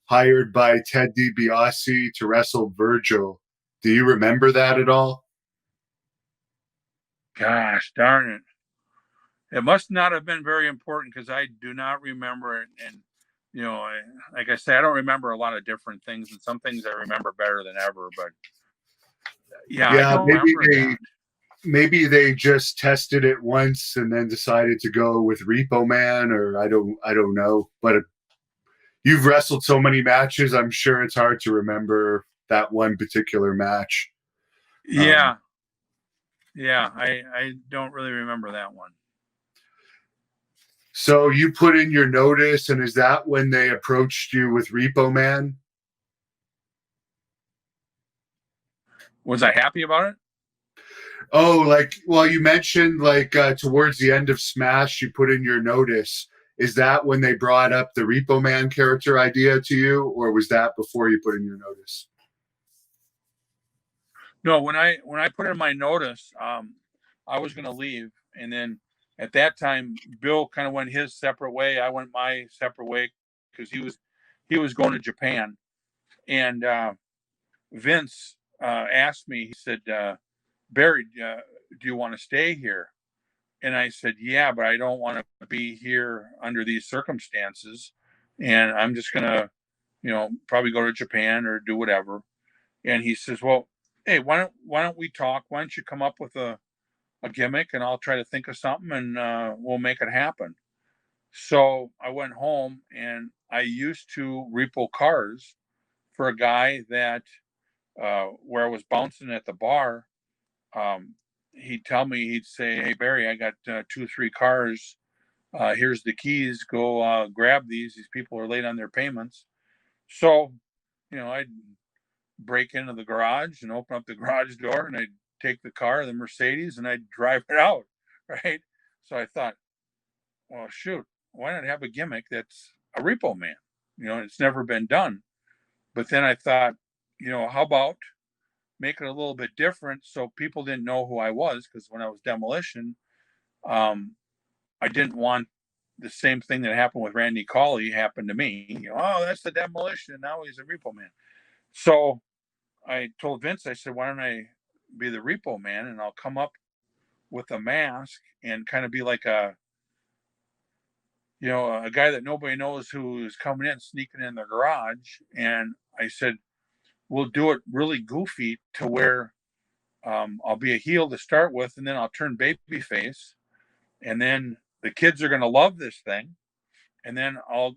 hired by Ted DiBiase to wrestle Virgil. Do you remember that at all? Gosh darn it. It must not have been very important because I do not remember it. And, like I say, I don't remember a lot of different things, and some things I remember better than ever. But yeah, I Yeah, don't remember that. maybe they just tested it once and then decided to go with Repo Man, or I don't know. But you've wrestled so many matches, I'm sure it's hard to remember that one particular match. Um, Yeah, yeah, I don't really remember that one. so you put in your notice, and is that when they approached you with Repo Man? Was I happy about it? Oh, well, you mentioned towards the end of Smash, you put in your notice. Is that when they brought up the Repo Man character idea to you, or was that before you put in your notice? No, when I put in my notice, I was going to leave, and then at that time, Bill kind of went his separate way. I went my separate way because he was going to Japan, and Vince asked me. He said, "Barry, do you want to stay here?" And I said, "Yeah, but I don't want to be here under these circumstances, and I'm just gonna, probably go to Japan or do whatever." And he says, "Well, hey, why don't we talk? Why don't you come up with a gimmick, and I'll try to think of something, and we'll make it happen." So I went home, and I used to repo cars for a guy that where I was bouncing at the bar. Um, he'd say, "Hey Barry, I got 2 or 3 cars. Here's the keys. Go grab these. These people are late on their payments." So, I'd break into the garage and open up the garage door, and I'd take the car, the Mercedes, and I'd drive it out. Right. So I thought, well, shoot, why not have a gimmick that's a repo man? It's never been done. But then I thought, how about make it a little bit different so people didn't know who I was? Because when I was Demolition, um, I didn't want the same thing that happened with Randy Colley happened to me. Oh, that's the Demolition. Now he's a repo man. So I told Vince, I said, why don't I be the repo man, and I'll come up with a mask and kind of be like a guy that nobody knows who is coming in, sneaking in the garage. And I said, we'll do it really goofy to where I'll be a heel to start with, and then I'll turn babyface, and then the kids are going to love this thing, and then I'll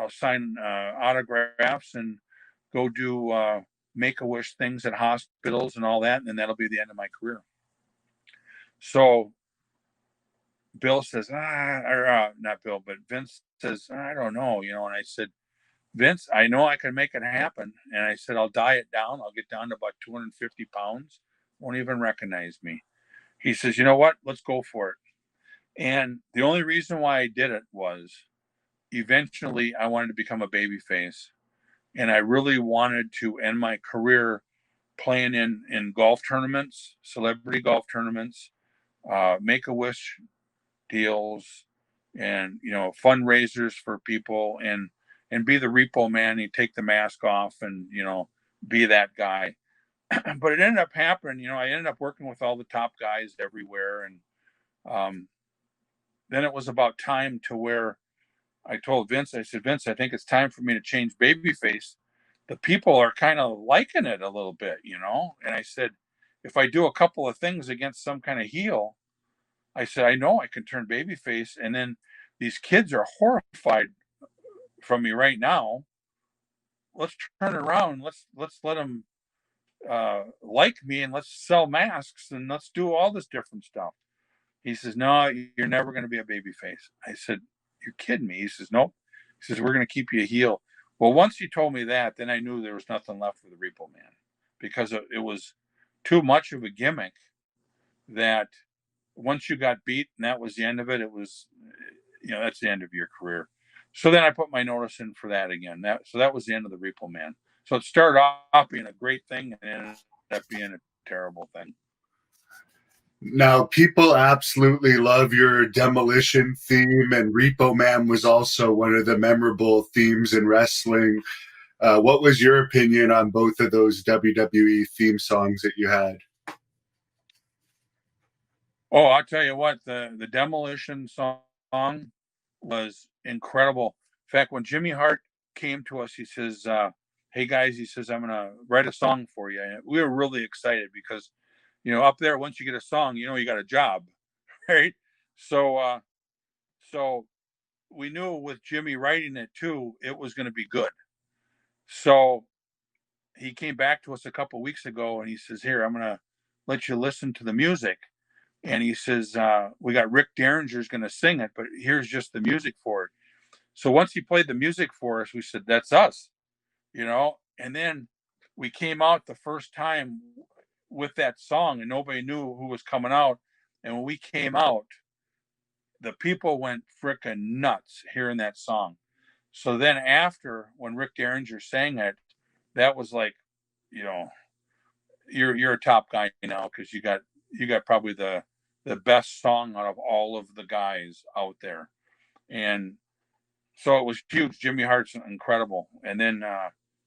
sign autographs and go do Make-A-Wish things at hospitals and all that, and then that'll be the end of my career. So Bill says, not Bill, but Vince says, I don't know, and I said, Vince, I know I can make it happen. And I said, I'll diet down. I'll get down to about 250 pounds. Won't even recognize me. He says, you know what? Let's go for it. And the only reason why I did it was eventually I wanted to become a babyface. And I really wanted to end my career playing in golf tournaments, celebrity golf tournaments, Make-A-Wish deals, and fundraisers for people, and be the repo man. You take the mask off and be that guy. But it ended up happening. I ended up working with all the top guys everywhere, and then it was about time to where I told Vince, I said, Vince, I think it's time for me to change babyface. The people are kind of liking it a little bit, And I said, if I do a couple of things against some kind of heel, I said, I know I can turn babyface, and then these kids are horrified from me right now. Let's turn it around. Let's let them like me, and let's sell masks, and let's do all this different stuff. He says, no, you're never going to be a babyface. I said, you're kidding me. He says, nope. He says, we're going to keep you a heel. Well, once he told me that, then I knew there was nothing left for the Repo Man, because it was too much of a gimmick that once you got beat and that was the end of it, it was, that's the end of your career. So then I put my notice in for that again. So that was the end of the Repo Man. So it started off being a great thing and ended up being a terrible thing. Now, people absolutely love your Demolition theme, and Repo Man was also one of the memorable themes in wrestling. What was your opinion on both of those WWE theme songs that you had? Oh, I'll tell you what, the Demolition song was incredible. In fact, when Jimmy Hart came to us, he says, hey guys, he says, I'm going to write a song for you. And we were really excited because, up there, once you get a song, you got a job, right? So we knew with Jimmy writing it too, it was going to be good. So he came back to us a couple weeks ago and he says, here, I'm going to let you listen to the music. And he says, we got Rick Derringer's going to sing it, but here's just the music for it. So once he played the music for us, we said, that's us, and then we came out the first time with that song and nobody knew who was coming out. And when we came out, the people went frickin' nuts hearing that song. So then after, when Rick Derringer sang it, that was like, you're a top guy now because you got probably the best song out of all of the guys out there. And so it was huge. Jimmy Hart's incredible. And then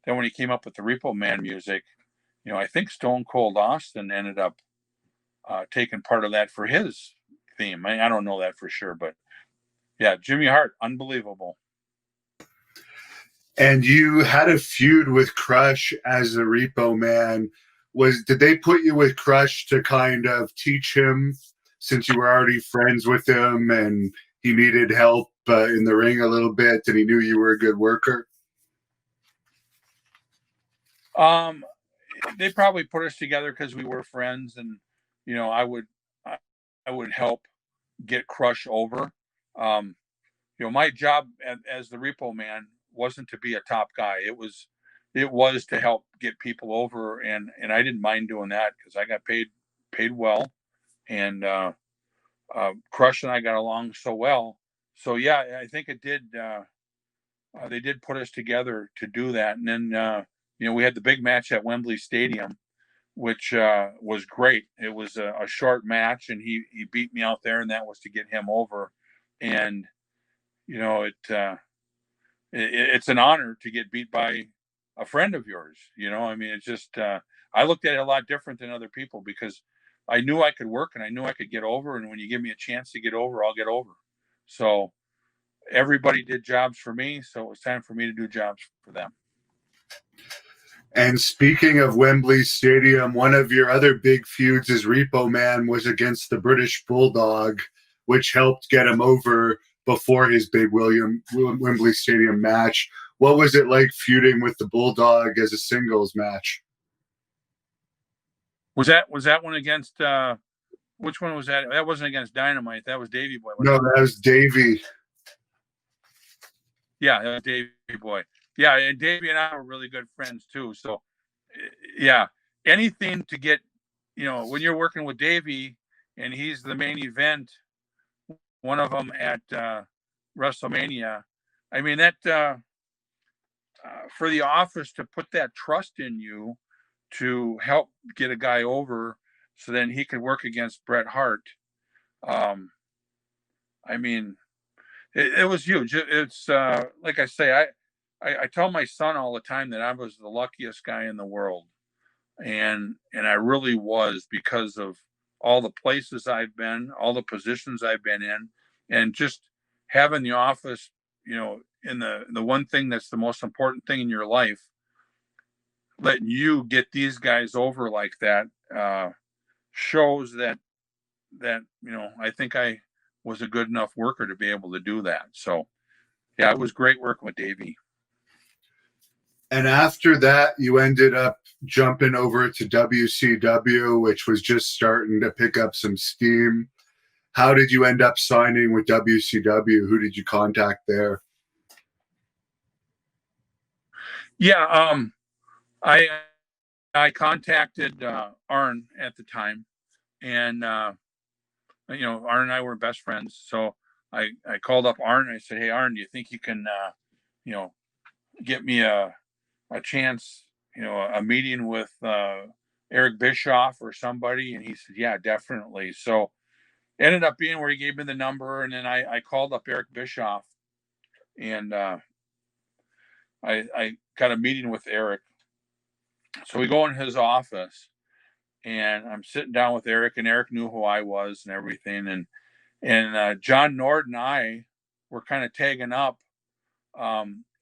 when he came up with the Repo Man music, I think Stone Cold Austin ended up taking part of that for his theme. I don't know that for sure, but yeah, Jimmy Hart, unbelievable. And you had a feud with Crush as a Repo Man. Did they put you with Crush to kind of teach him, since you were already friends with him and he needed help in the ring a little bit and he knew you were a good worker? They probably put us together because we were friends, and I would help get Crush over. My job as the Repo Man wasn't to be a top guy. It was to help get people over, and I didn't mind doing that because I got paid well, and Crush and I got along so well. So yeah, I think it did. They did put us together to do that, and then we had the big match at Wembley Stadium, which was great. It was a short match, and he beat me out there, and that was to get him over. And it's an honor to get beat by a friend of yours. It's just I looked at it a lot different than other people because I knew I could work and I knew I could get over. And when you give me a chance to get over, I'll get over. So everybody did jobs for me, so it was time for me to do jobs for them. And speaking of Wembley Stadium, one of your other big feuds as Repo Man was against the British Bulldog, which helped get him over before his big Wembley Stadium match. What was it like feuding with the Bulldog as a singles match? Was that one against which one was that? That wasn't against Dynamite. That was Davey Boy. No, that was Davey. Yeah, that was Davey Boy. Yeah, and Davey and I were really good friends too. So, yeah, anything to get, when you're working with Davey and he's the main event, one of them at WrestleMania. I mean, that for the office to put that trust in you to help get a guy over so then he could work against Bret Hart. I mean, it was huge. It's like I say, I tell my son all the time that I was the luckiest guy in the world, and I really was, because of all the places I've been, all the positions I've been in, and just having the office, in the one thing that's the most important thing in your life, letting you get these guys over like that shows that I think I was a good enough worker to be able to do that. So yeah, it was great working with Davey. And after that, you ended up jumping over to WCW, which was just starting to pick up some steam. How did you end up signing with WCW? Who did you contact there? Yeah, I contacted Arn at the time, and Arn and I were best friends. So I called up Arn and I said, "Hey, Arn, do you think you can get me a chance, a meeting with Eric Bischoff or somebody?" And he said, "Yeah, definitely." So it ended up being where he gave me the number, and then I called up Eric Bischoff, and I got a meeting with Eric. So we go in his office, and I'm sitting down with Eric, and Eric knew who I was and everything, and John Nord and I were kind of tagging up.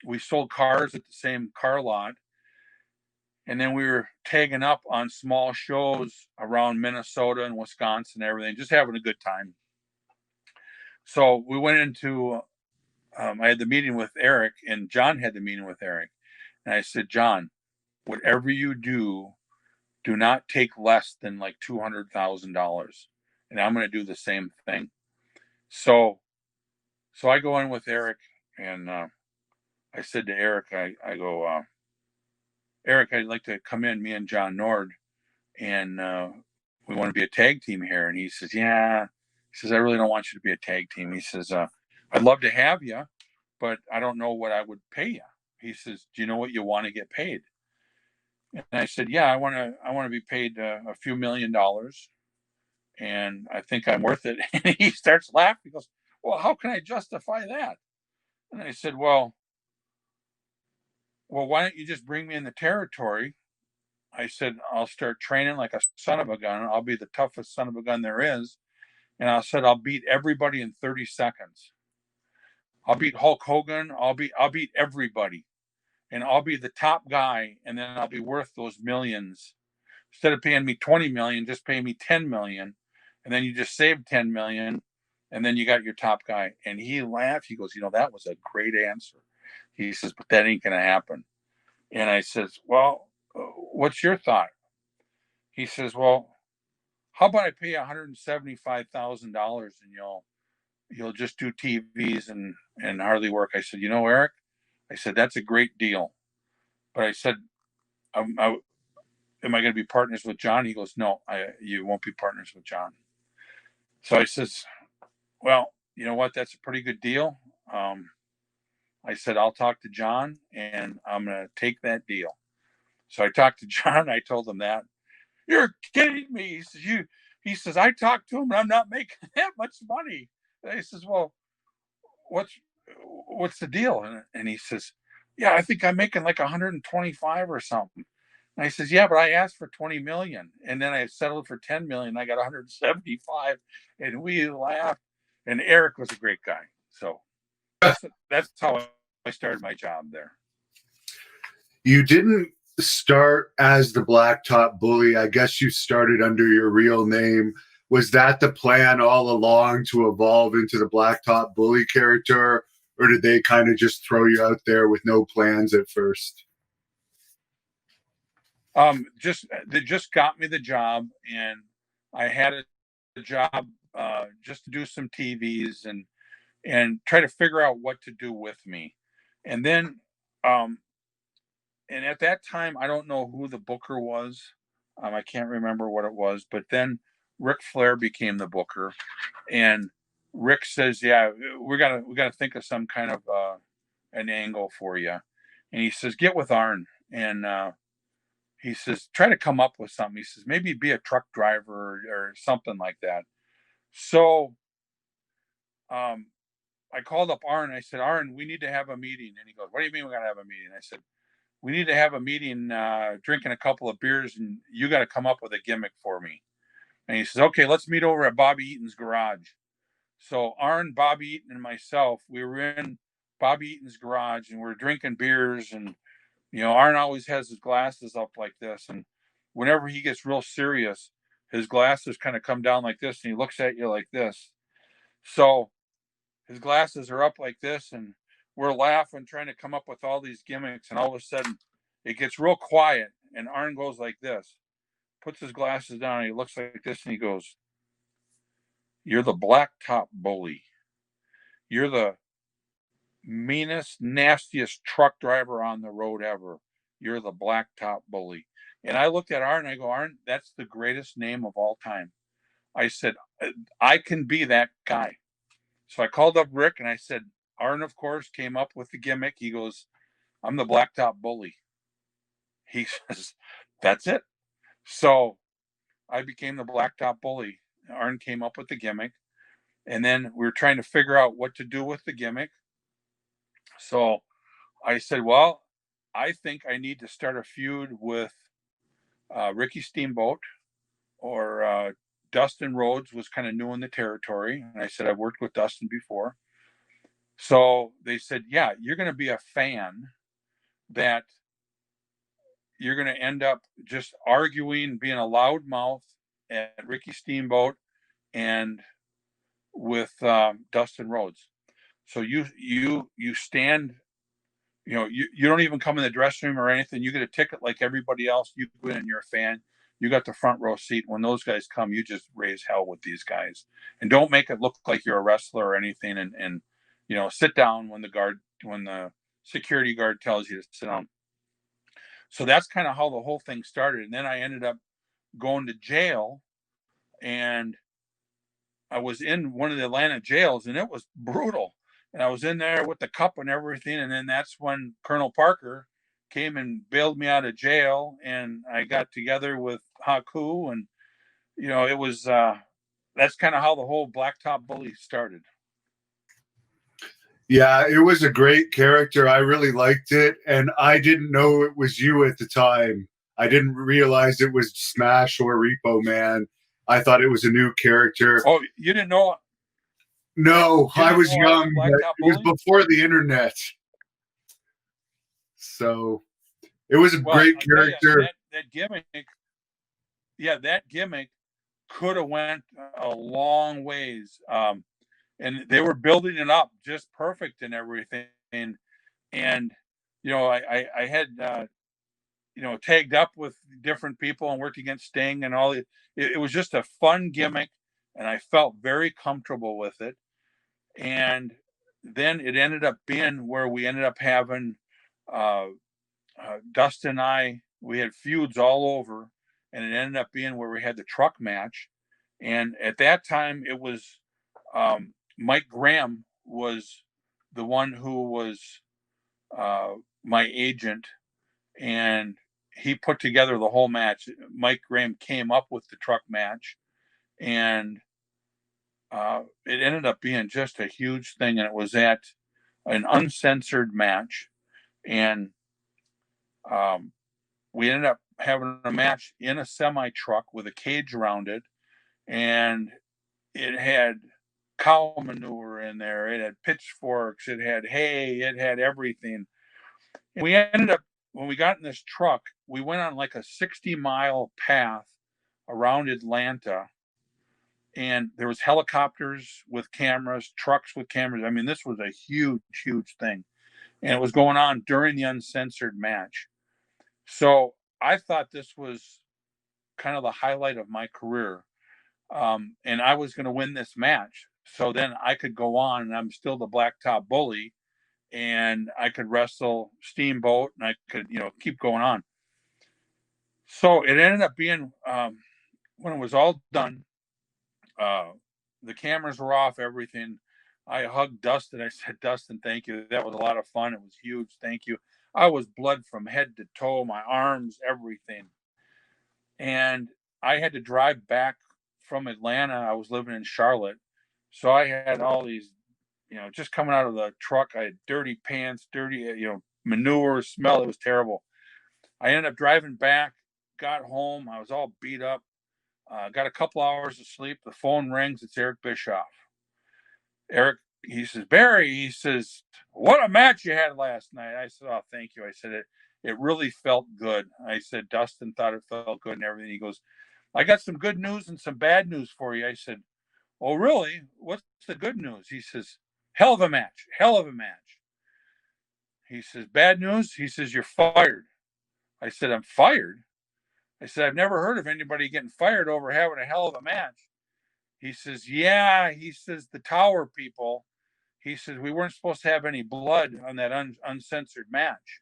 We sold cars at the same car lot, and then we were tagging up on small shows around Minnesota and Wisconsin and everything, just having a good time. So we went into, I had the meeting with Eric, and John had the meeting with Eric. And I said, "John, whatever you do not take less than like $200,000. And I'm going to do the same thing." So I go in with Eric, and I said to Eric, I go, "Eric, I'd like to come in, me and John Nord, and we want to be a tag team here." And he says, "Yeah." He says, "I really don't want you to be a tag team." He says, "I'd love to have you, but I don't know what I would pay you." He says, "Do you know what you want to get paid?" And I said, "Yeah, I want to be paid a few $1,000,000, and I think I'm worth it." And he starts laughing. He goes, "Well, how can I justify that?" And I said, "Well, why don't you just bring me in the territory?" I said, "I'll start training like a son of a gun. I'll be the toughest son of a gun there is. And I said, I'll beat everybody in 30 seconds. I'll beat Hulk Hogan. I'll beat everybody. And I'll be the top guy. And then I'll be worth those millions. Instead of paying me 20 million, just pay me 10 million. And then you just save 10 million. And then you got your top guy." And he laughed. He goes, "That was a great answer." He says, "But that ain't going to happen." And I says, "Well, what's your thought?" He says, "Well, how about I pay $175,000 and you'll just do TVs and hardly work?" I said, "Eric," I said, "that's a great deal." But I said, am I going to be partners with John?" He goes, "No, you won't be partners with John." So I says, "Well, you know what? That's a pretty good deal." I said, "I'll talk to John and I'm going to take that deal." So I talked to John. I told him that. "You're kidding me." He says, "I talked to him and I'm not making that much money." And I says, "Well, what's the deal?" And he says, "Yeah, I think I'm making like 125 or something." And I says, "Yeah, but I asked for 20 million and then I settled for 10 million. I got 175." And we laughed. And Eric was a great guy. So that's how I started my job there. You didn't start as the Blacktop Bully. I guess you started under your real name. Was that the plan all along, to evolve into the Blacktop Bully character, or did they kind of just throw you out there with no plans at first? They just got me the job, and I had a job just to do some TVs and try to figure out what to do with me. And then, um, and at that time, I don't know who the booker was. I can't remember what it was, but then Ric Flair became the booker, and Rick says, "Yeah, we gotta think of some kind of an angle for you." And he says, "Get with Arn," and he says, "Try to come up with something." He says, "Maybe be a truck driver or something like that." So um, I called up Arn. I said, "Arn, we need to have a meeting." And he goes, "What do you mean we got to have a meeting?" I said, "We need to have a meeting, drinking a couple of beers, and you got to come up with a gimmick for me." And he says, "Okay, let's meet over at Bobby Eaton's garage." So Arn, Bobby Eaton, and myself, we were in Bobby Eaton's garage, and we're drinking beers. And Arn always has his glasses up like this, and whenever he gets real serious, his glasses kind of come down like this, and he looks at you like this. So his glasses are up like this, and we're laughing, trying to come up with all these gimmicks, and all of a sudden, it gets real quiet, and Arn goes like this, puts his glasses down, and he looks like this, and he goes, "You're the Blacktop Bully. You're the meanest, nastiest truck driver on the road ever. You're the Blacktop Bully." And I looked at Arn and I go, "Arn, that's the greatest name of all time." I said, "I can be that guy." So I called up Rick and I said, Arn, of course, came up with the gimmick. He goes, "I'm the Blacktop Bully." He says, "That's it." So I became the Blacktop Bully. Arn came up with the gimmick. And then we were trying to figure out what to do with the gimmick. So I said, "Well, I think I need to start a feud with Ricky Steamboat or Dustin Rhodes was kind of new in the territory." And I said, "I've worked with Dustin before." So they said, "Yeah, you're going to be a fan that you're going to end up just arguing, being a loudmouth at Ricky Steamboat and with Dustin Rhodes. So you stand, you don't even come in the dressing room or anything. You get a ticket like everybody else. You go in, you're a fan. You got the front row seat. When those guys come, you just raise hell with these guys, and don't make it look like you're a wrestler or anything. And sit down when the security guard tells you to sit down." So that's kind of how the whole thing started. And then I ended up going to jail, and I was in one of the Atlanta jails, and it was brutal. And I was in there with the cup and everything. And then that's when Colonel Parker came and bailed me out of jail, and I got together with Haku, and it was that's kind of how the whole Blacktop Bully started. Yeah, it was a great character. I really liked it, and I didn't know it was you at the time. I didn't realize it was Smash or Repo Man. I thought it was a new character. Oh, you didn't know? No, You I didn't was know I was young, but Blacktop it was Bully? before the internet. So it was a Well, great I'll tell you character. that gimmick. Yeah, that gimmick could have went a long ways. And they were building it up just perfect and everything. And I had tagged up with different people and worked against Sting and all. It was just a fun gimmick, and I felt very comfortable with it. And then it ended up being where we ended up having uh, Dustin and I. We had feuds all over, and it ended up being where we had the truck match. And at that time, it was Mike Graham was the one who was my agent, and he put together the whole match. Mike Graham came up with the truck match, and it ended up being just a huge thing. And it was at an uncensored match, and um, we ended up having a match in a semi truck with a cage around it, and it had cow manure in there. It had pitchforks. It had hay. It had everything. And we ended up, when we got in this truck, we went on like a 60-mile path around Atlanta. And there was helicopters with cameras, trucks with cameras. I mean, this was a huge, huge thing. And it was going on during the uncensored match. So I thought this was kind of the highlight of my career. And I was going to win this match. So then I could go on, and I'm still the blacktop bully, and I could wrestle Steamboat, and I could, keep going on. So it ended up being, when it was all done, the cameras were off, everything. I hugged Dustin. I said, Dustin, thank you. That was a lot of fun. It was huge. Thank you. I was blood from head to toe, my arms, everything. And I had to drive back from Atlanta. I was living in Charlotte. So I had all these, just coming out of the truck. I had dirty pants, dirty, manure smell. It was terrible. I ended up driving back, got home. I was all beat up. Got a couple hours of sleep. The phone rings. It's Eric Bischoff. Eric, he says, Barry, he says, what a match you had last night. I said, oh, thank you. I said, it really felt good. I said, Dustin thought it felt good and everything. He goes, I got some good news and some bad news for you. I said, oh, really? What's the good news? He says, hell of a match. Hell of a match. He says, bad news? He says, you're fired. I said, I'm fired? I said, I've never heard of anybody getting fired over having a hell of a match. He says, yeah. He says, the Tower people, he says, we weren't supposed to have any blood on that uncensored match.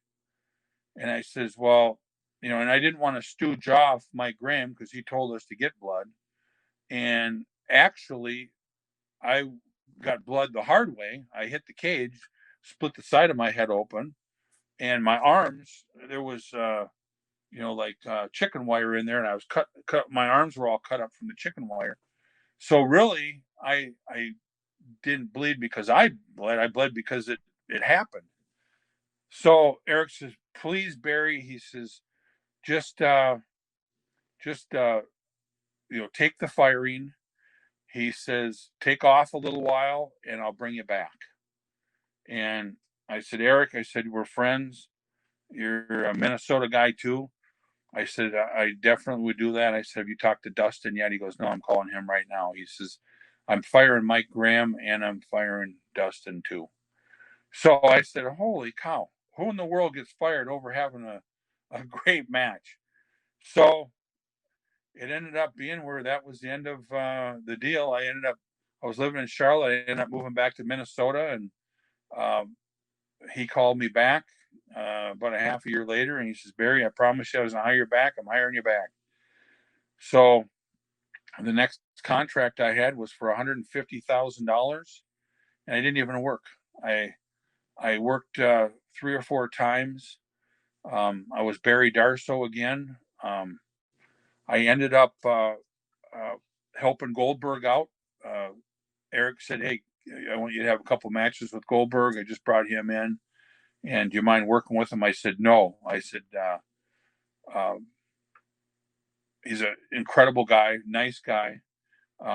And I says, well, and I didn't want to stooge off Mike Graham because he told us to get blood. And actually, I got blood the hard way. I hit the cage, split the side of my head open, and my arms, there was, chicken wire in there, and I was cut. My arms were all cut up from the chicken wire. So really, I didn't bleed because I bled. I bled because it happened. So Eric says, please, Barry, he says, just take the firing. He says, take off a little while and I'll bring you back. And I said, Eric, I said, we're friends. You're a Minnesota guy too. I said, I definitely would do that. I said, have you talked to Dustin yet? He goes, no, I'm calling him right now. He says, I'm firing Mike Graham and I'm firing Dustin too. So I said, holy cow, who in the world gets fired over having a great match? So it ended up being where that was the end of the deal. I was living in Charlotte. I ended up moving back to Minnesota, and he called me back about a half a year later, and he says, Barry, I promised you I was going to hire you back. I'm hiring you back. So the next contract I had was for $150,000, and I didn't even work. I worked 3 or 4 times. I was Barry Darsow again. I ended up helping Goldberg out. Eric said, hey, I want you to have a couple matches with Goldberg. I just brought him in. And do you mind working with him? I said, no. I said, he's an incredible guy, nice guy. So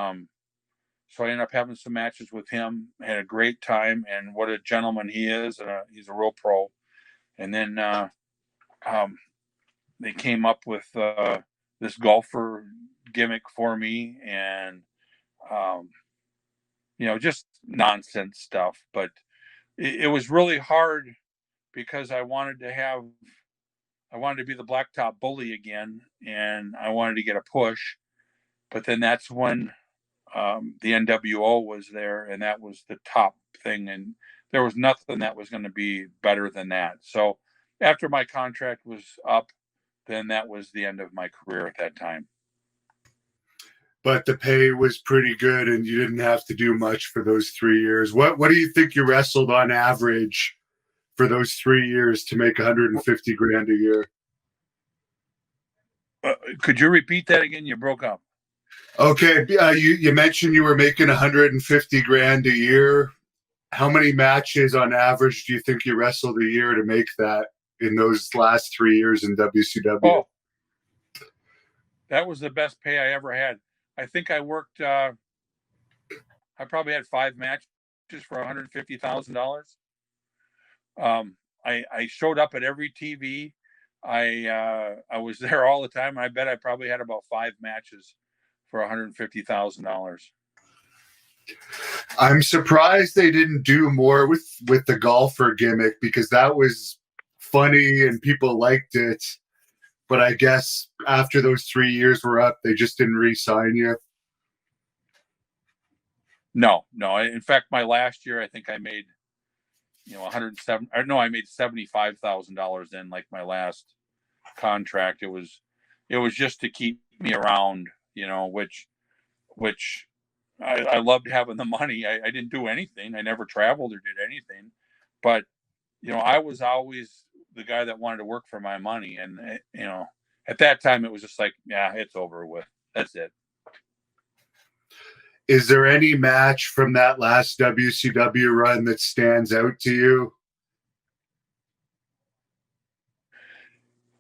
I ended up having some matches with him, had a great time, and what a gentleman he is. He's a real pro. And then they came up with this golfer gimmick for me, and just nonsense stuff. But it was really hard because I wanted to be the blacktop bully again, and I wanted to get a push. But then that's when the NWO was there, and that was the top thing, and there was nothing that was going to be better than that. So after my contract was up, then that was the end of my career at that time. But the pay was pretty good, and you didn't have to do much for those 3 years. What do you think you wrestled on average for those 3 years to make 150 grand a year? Could you repeat that again? You broke up. Okay, you mentioned you were making 150 grand a year. How many matches on average do you think you wrestled a year to make that in those last 3 years in WCW? Oh, that was the best pay I ever had. I think I worked I probably had 5 matches for $150,000. I showed up at every TV. I was there all the time. I bet I probably had about 5 matches for $150,000. I'm surprised they didn't do more with the golfer gimmick, because that was funny and people liked it. But I guess after those 3 years were up, they just didn't re-sign you. No, no. In fact, my last year, I think I made 107. Or no, I made $75,000 in like my last contract. It was just to keep me around, which I loved having the money. I didn't do anything. I never traveled or did anything, but I was always the guy that wanted to work for my money, and at that time it was just like, yeah, it's over with. That's it. Is there any match from that last WCW run that stands out to you?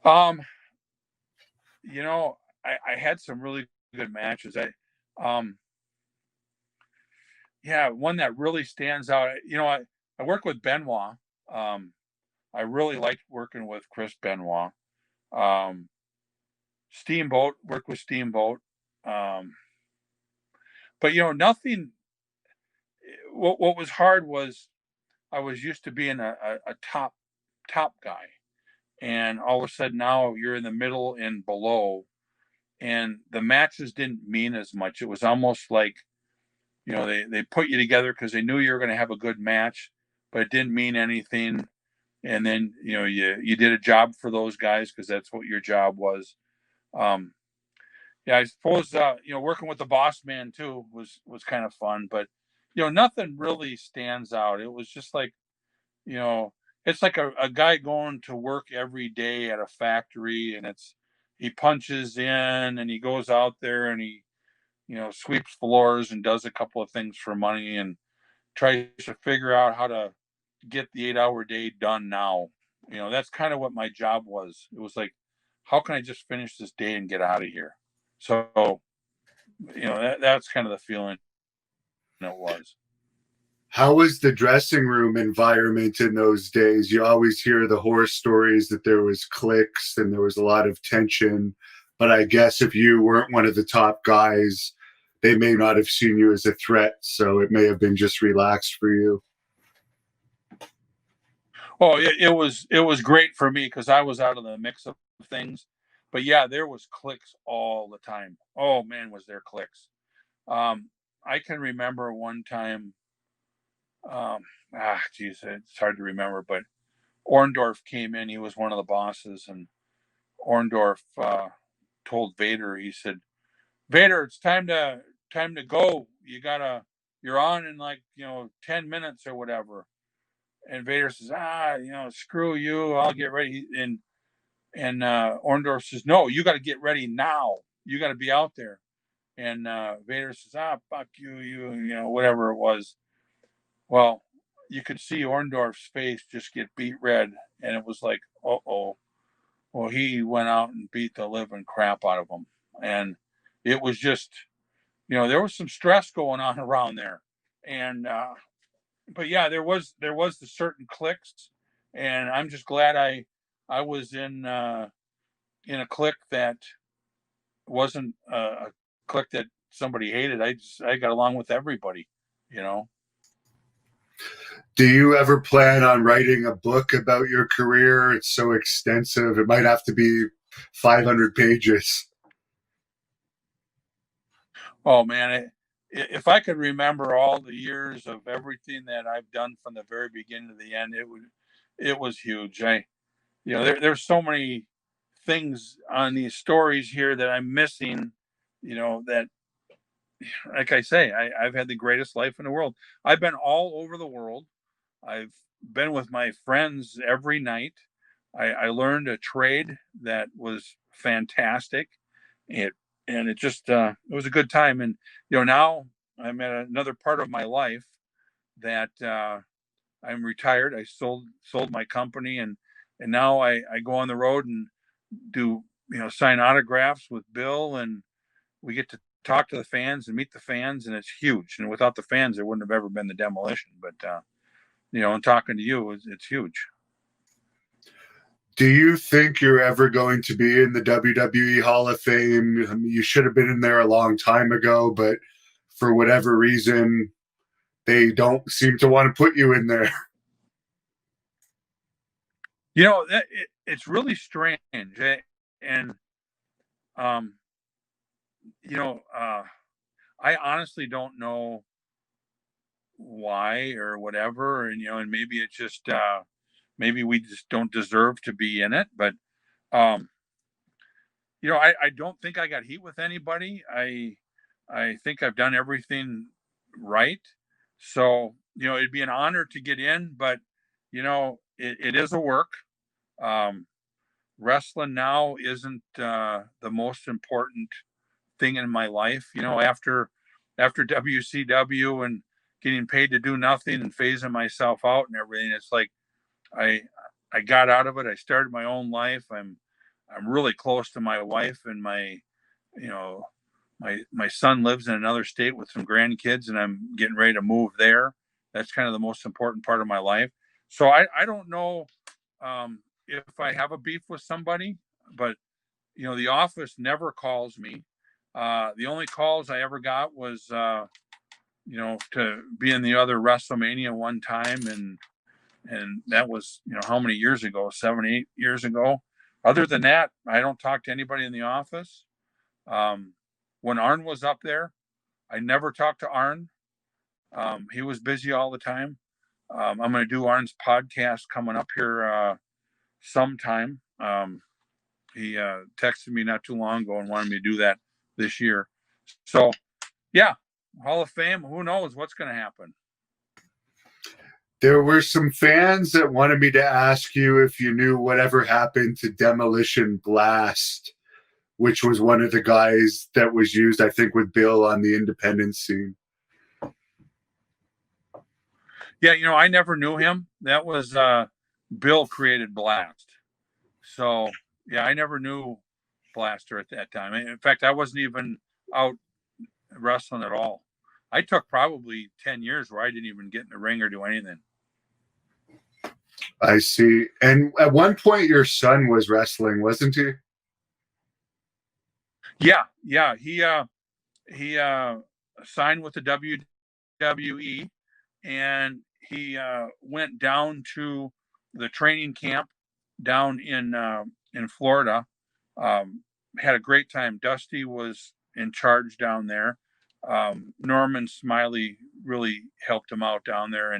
Um, I had some really good matches. Yeah, one that really stands out. I work with Benoit. I really liked working with Chris Benoit. Um, Steamboat, worked with Steamboat. Um, but nothing. What was hard was I was used to being a top guy, and all of a sudden now you're in the middle and below, and the matches didn't mean as much. It was almost like they put you together because they knew you were going to have a good match, but it didn't mean anything. And then you did a job for those guys because that's what your job was. Um, yeah, I suppose working with the boss man too was kind of fun, but nothing really stands out. It was just like you know it's like a guy going to work every day at a factory, and he punches in and he goes out there and he sweeps floors and does a couple of things for money and tries to figure out how to get the 8-hour day done now. That's kind of what my job was. It was like, how can I just finish this day and get out of here? So, that's kind of the feeling it was. How was the dressing room environment in those days? You always hear the horror stories that there was cliques and there was a lot of tension. But I guess if you weren't one of the top guys, they may not have seen you as a threat. So it may have been just relaxed for you. Oh, it was great for me because I was out of the mix of things. But yeah, there was clicks all the time. Oh man, was there clicks. I can remember one time, geez, it's hard to remember, but Orndorff came in. He was one of the bosses, and Orndorff told Vader. He said, "Vader, it's time to go. You're on in like 10 minutes or whatever." And Vader says, screw you. I'll get ready. And Orndorff says, no, you got to get ready now. You got to be out there. And Vader says, fuck you, whatever it was. Well, you could see Orndorff's face just get beat red, and it was like, uh-oh. Well, he went out and beat the living crap out of him, and it was just, there was some stress going on around there, and but yeah, there was the certain clicks, and I'm just glad I was in a clique that wasn't a clique that somebody hated. I got along with everybody, you know. Do you ever plan on writing a book about your career? It's so extensive. It might have to be 500 pages. Oh man, if I could remember all the years of everything that I've done from the very beginning to the end, it was huge. There's so many things on these stories here that I'm missing. That, like I say, I've had the greatest life in the world. I've been all over the world. I've been with my friends every night. I learned a trade that was fantastic. It and it just it was a good time. And now I'm at another part of my life that I'm retired. I sold my company, and now I go on the road and do sign autographs with Bill, and we get to talk to the fans and meet the fans, and it's huge. And without the fans, there wouldn't have ever been the Demolition. But and talking to you, it's huge. Do you think you're ever going to be in the WWE Hall of Fame? I mean, you should have been in there a long time ago, but for whatever reason, they don't seem to want to put you in there. It's really strange, and um, I honestly don't know why or whatever, and maybe it's just maybe we just don't deserve to be in it. But um, I don't think I got heat with anybody. I think I've done everything right. So it'd be an honor to get in, but it is a work. Um, Wrestling now isn't the most important thing in my life. After WCW and getting paid to do nothing and phasing myself out and everything, it's like I I got out of it. I started my own life. I'm really close to my wife, and you know my son lives in another state with some grandkids, and I'm getting ready to move there. That's kind of the most important part of my life. So I don't know if I have a beef with somebody, but the office never calls me. The only calls I ever got was to be in the other WrestleMania one time, and that was how many years ago, 7 8 years ago. Other than that, I don't talk to anybody in the office. When Arn was up there, I never talked to Arn. He was busy all the time. I'm going to do Arn's podcast coming up here sometime. He texted me not too long ago and wanted me to do that this year. So, yeah, Hall of Fame. Who knows what's going to happen? There were some fans that wanted me to ask you if you knew whatever happened to Demolition Blast, which was one of the guys that was used, I think, with Bill on the independent scene. Yeah, I never knew him. That was Bill created Blast. So, yeah, I never knew Blaster at that time. In fact, I wasn't even out wrestling at all. I took probably 10 years where I didn't even get in the ring or do anything. I see. And at one point, your son was wrestling, wasn't he? Yeah. He signed with the WWE, and he went down to the training camp down in Florida. Had a great time. Dusty was in charge down there. Norman Smiley really helped him out down there,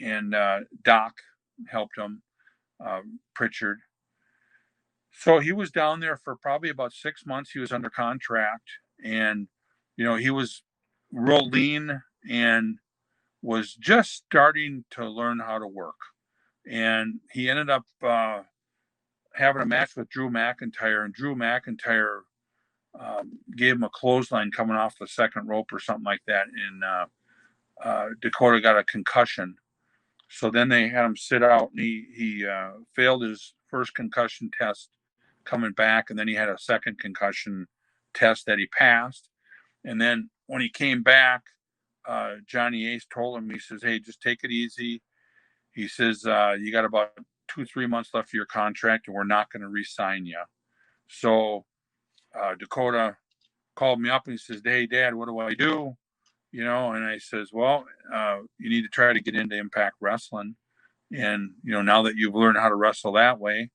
and Doc helped him. Pritchard. So he was down there for probably about 6 months. He was under contract, and he was real lean and was just starting to learn how to work. And he ended up having a match with Drew McIntyre, and Drew McIntyre gave him a clothesline coming off the second rope or something like that, and Dakota got a concussion. So then they had him sit out, and he failed his first concussion test coming back, and then he had a second concussion test that he passed. And then when he came back, Johnny Ace told him, he says, "Hey, just take it easy." He says, "You got about 2 3 months left of your contract, and we're not going to re-sign you." So Dakota called me up and he says, "Hey, Dad, what do I do?" And I says, "Well, you need to try to get into Impact Wrestling. And, now that you've learned how to wrestle that way."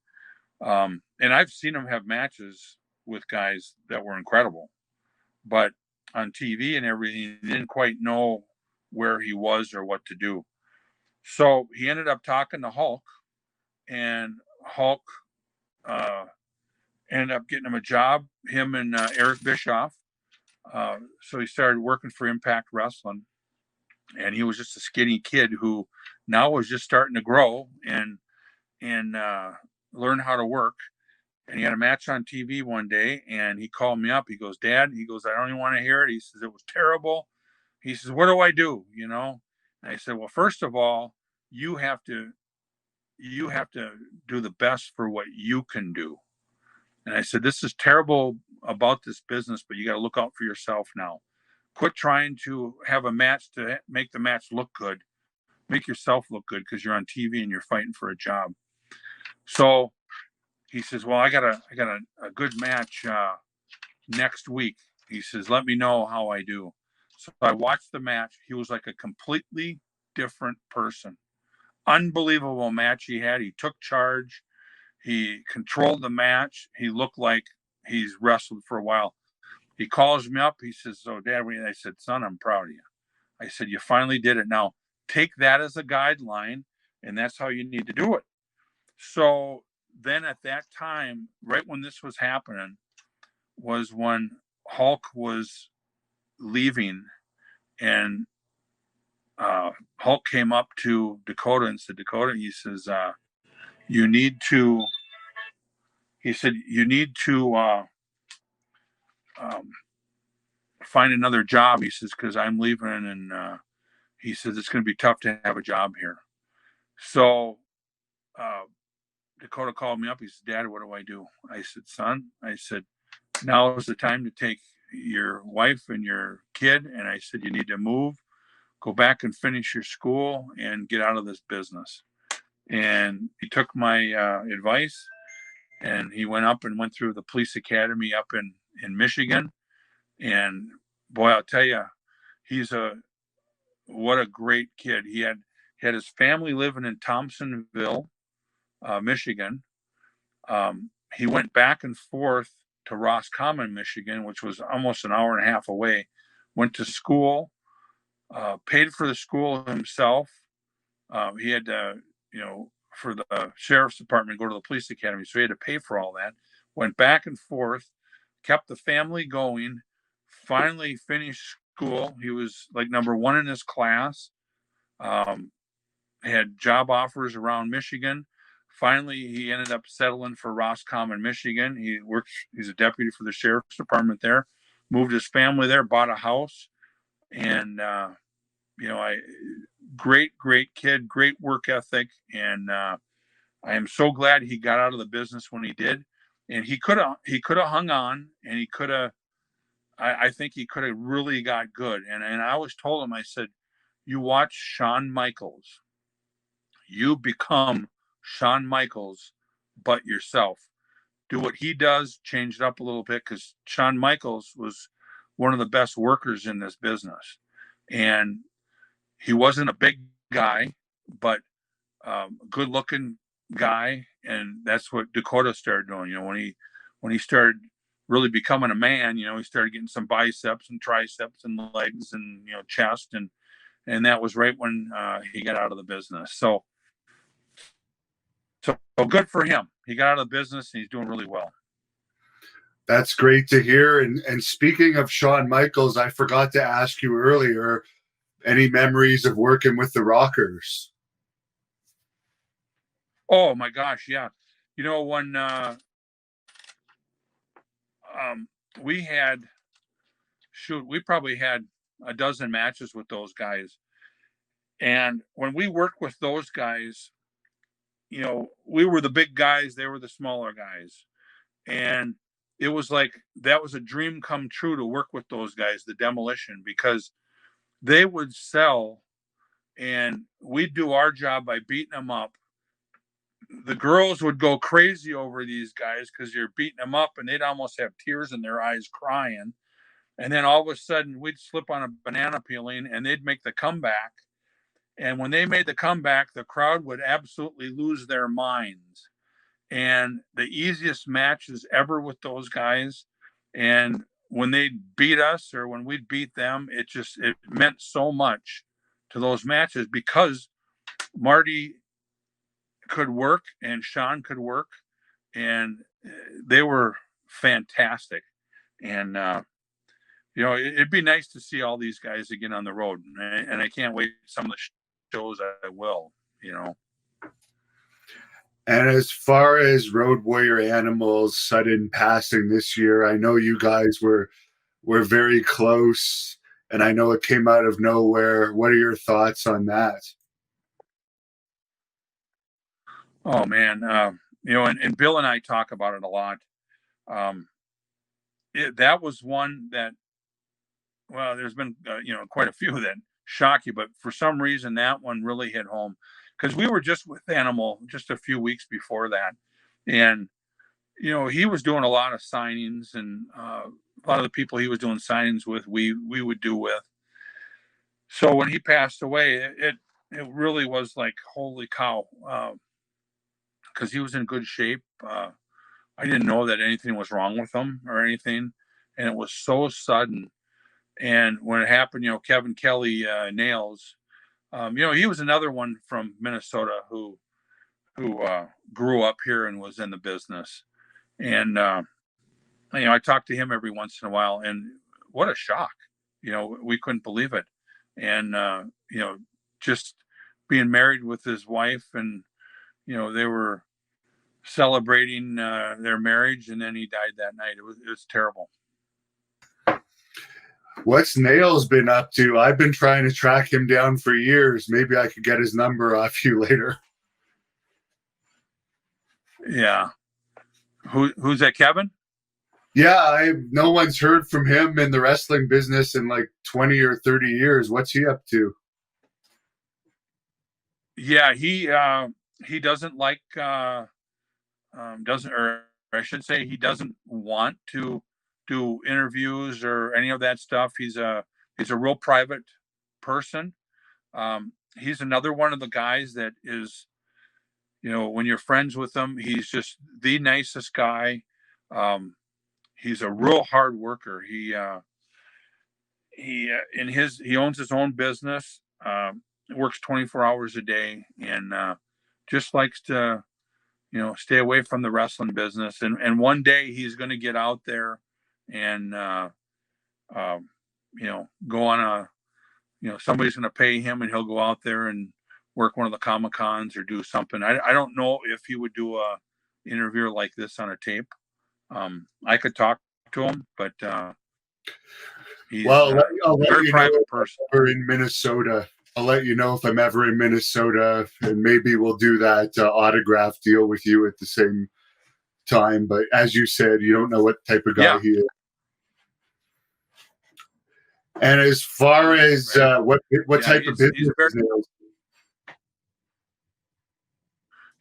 And I've seen him have matches with guys that were incredible, but on TV and everything, he didn't quite know where he was or what to do. So he ended up talking to Hulk, and Hulk uh, ended up getting him a job, him and Eric Bischoff. So he started working for Impact Wrestling, and he was just a skinny kid who now was just starting to grow and learn how to work. And he had a match on TV one day, and he called me up. He goes, "Dad," he goes, "I don't even want to hear it." He says, "It was terrible." He says, "What do I do?" And I said, "Well, first of all, you have to do the best for what you can do." And I said, this is terrible about this business, but you got to look out for yourself now. Quit trying to have a match to make the match look good. Make yourself look good because you're on TV and you're fighting for a job. So he says, well, I got a good match next week. He says, let me know how I do. So I watched the match. He was like a completely different person. Unbelievable match he had. He took charge. He controlled the match. He looked like he's wrestled for a while. He calls me up. He says, so Dad, I said, son, I'm proud of you. I said, you finally did it. Now take that as a guideline, and that's how you need to do it. So then at that time, right when this was happening, was when Hulk was leaving, and Hulk came up to Dakota and said, Dakota, he says, you need to, he said, you need to find another job. He says, because I'm leaving, and he says, it's going to be tough to have a job here. So Dakota called me up. He said, Dad, what do I do? I said, son, I said, now is the time to take your wife and your kid. And I said, you need to move, go back and finish your school and get out of this business. And he took my advice, and he went up and went through the police academy up in Michigan. And boy, I'll tell you, what a great kid. He had his family living in Thompsonville, Michigan. He went back and forth to Roscommon, Michigan, which was almost an hour and a half away. Went to school, paid for the school himself. He had to, for the sheriff's department, go to the police academy, so he had to pay for all that. Went back and forth, kept the family going. Finally finished school. He was like number one in his class. Had job offers around Michigan. Finally, he ended up settling for Roscommon, Michigan. He's a deputy for the sheriff's department there. Moved his family there, bought a house, and great kid, great work ethic, and I am so glad he got out of the business when he did. And he could have hung on, and he could have. I think he could have really got good. And I always told him, I said, you watch Shawn Michaels, you become Shawn Michaels, but yourself. Do what he does, change it up a little bit, because Shawn Michaels was one of the best workers in this business. And he wasn't a big guy, but good looking guy. And that's what Dakota started doing. When he started really becoming a man, he started getting some biceps and triceps and legs and, chest. And that was right when he got out of the business. So good for him. He got out of the business and he's doing really well. That's great to hear. And speaking of Shawn Michaels, I forgot to ask you earlier, any memories of working with the Rockers? Oh my gosh, yeah. When we probably had a dozen matches with those guys. And when we worked with those guys, we were the big guys, they were the smaller guys. And it was like, that was a dream come true to work with those guys, the Demolition, because they would sell and we'd do our job by beating them up. The girls would go crazy over these guys because you're beating them up, and they'd almost have tears in their eyes crying. And then all of a sudden we'd slip on a banana peeling and they'd make the comeback. And when they made the comeback, the crowd would absolutely lose their minds. And the easiest matches ever with those guys. And when they beat us or when we'd beat them, it meant so much to those matches because Marty could work and Shawn could work, and they were fantastic. And it'd be nice to see all these guys again on the road, and I can't wait for some of the shows I will. And as far as Road Warrior Animal's sudden passing this year, I know you guys were very close, and I know it came out of nowhere. What are your thoughts on that? Oh man, and Bill and I talk about it a lot. Um, that was one that, well, there's been quite a few that shock you, but for some reason that one really hit home because we were just with Animal just a few weeks before that, and he was doing a lot of signings, and a lot of the people he was doing signings with, we would do with. So when he passed away, it really was like, holy cow, because he was in good shape. I didn't know that anything was wrong with him or anything, and it was so sudden. And when it happened, Kevin Kelly, Nails, he was another one from Minnesota who grew up here and was in the business. And I talk to him every once in a while, and what a shock. We couldn't believe it. And just being married with his wife, and they were celebrating their marriage, and then he died that night. It was terrible. What's Nails been up to? I've been trying to track him down for years. Maybe I could get his number off you later. Yeah. Who's that, Kevin? Yeah, no one's heard from him in the wrestling business in like 20 or 30 years. What's he up to? Yeah, he doesn't like doesn't, or I should say, he doesn't want to do interviews or any of that stuff. He's a real private person. He's another one of the guys that is, when you're friends with him, he's just the nicest guy. He's a real hard worker. He owns his own business. Works 24 hours a day, and just likes to stay away from the wrestling business. And one day he's going to get out there and go on somebody's going to pay him, and he'll go out there and work one of the Comic Cons or do something. I don't know if he would do a interview like this on a tape. I could talk to him, but he's I'll let very you private know person. We're in Minnesota. I'll let you know if I'm ever in Minnesota, and maybe we'll do that autograph deal with you at the same time. But as you said, you don't know what type of guy he is. And as far as what type of business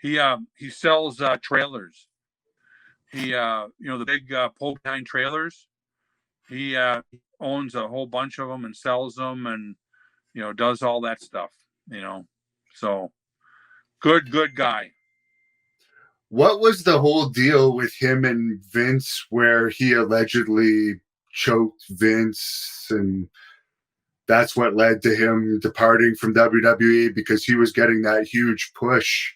he sells trailers. He the big pole behind trailers. He owns a whole bunch of them and sells them, and does all that stuff. So good guy. What was the whole deal with him and Vince, where he allegedly choked Vince, and that's what led to him departing from WWE, because he was getting that huge push?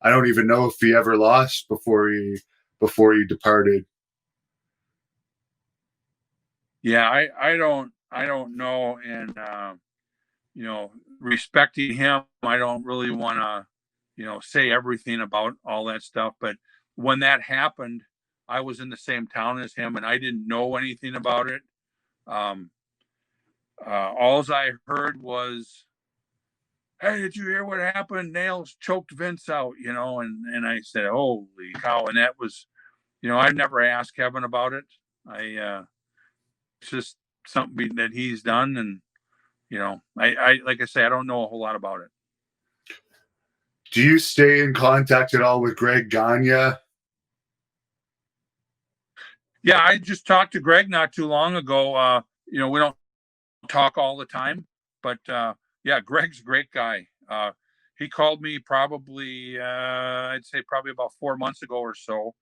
I don't even know if he ever lost before he departed. Yeah, I don't know, and respecting him, I don't really want to say everything about all that stuff. But when that happened, I was in the same town as him, and I didn't know anything about it. All I heard was, "Hey, did you hear what happened? Nails choked Vince out," and I said, "Holy cow!" And that was, I never asked Kevin about it. It's just something that he's done, and I like I say, I don't know a whole lot about it. Do you stay in contact at all with Greg Gagne? Yeah, I just talked to Greg not too long ago. We don't talk all the time, but yeah, Greg's a great guy. He called me probably, I'd say probably about 4 months ago or so,